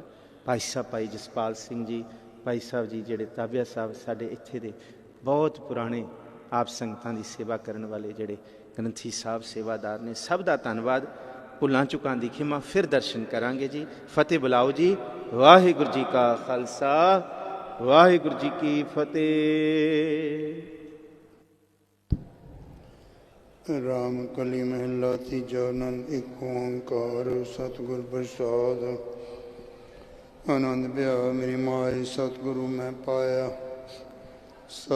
भाई साहब भाई जसपाल सिंह जी, भाई साहब जी जिहड़े ताबिया साहब साडे इत्थे दे बहुत पुराने आप संगतां दी सेवा करन वाले जिहड़े ग्रंथी साहब सेवादार ने, सब दा धन्नवाद। भुलां चुकां दी खिमा। फिर दर्शन करांगे जी। फतेह बुलाओ जी। वाहिगुरू जी का खालसा, वाहिगुरू जी की फतेह। राम कली महला तीजा। आनंद एक ओंकार सतगुर प्रसाद। आनंद ब्याह मेरी माए सतगुरु मैं पाया। सत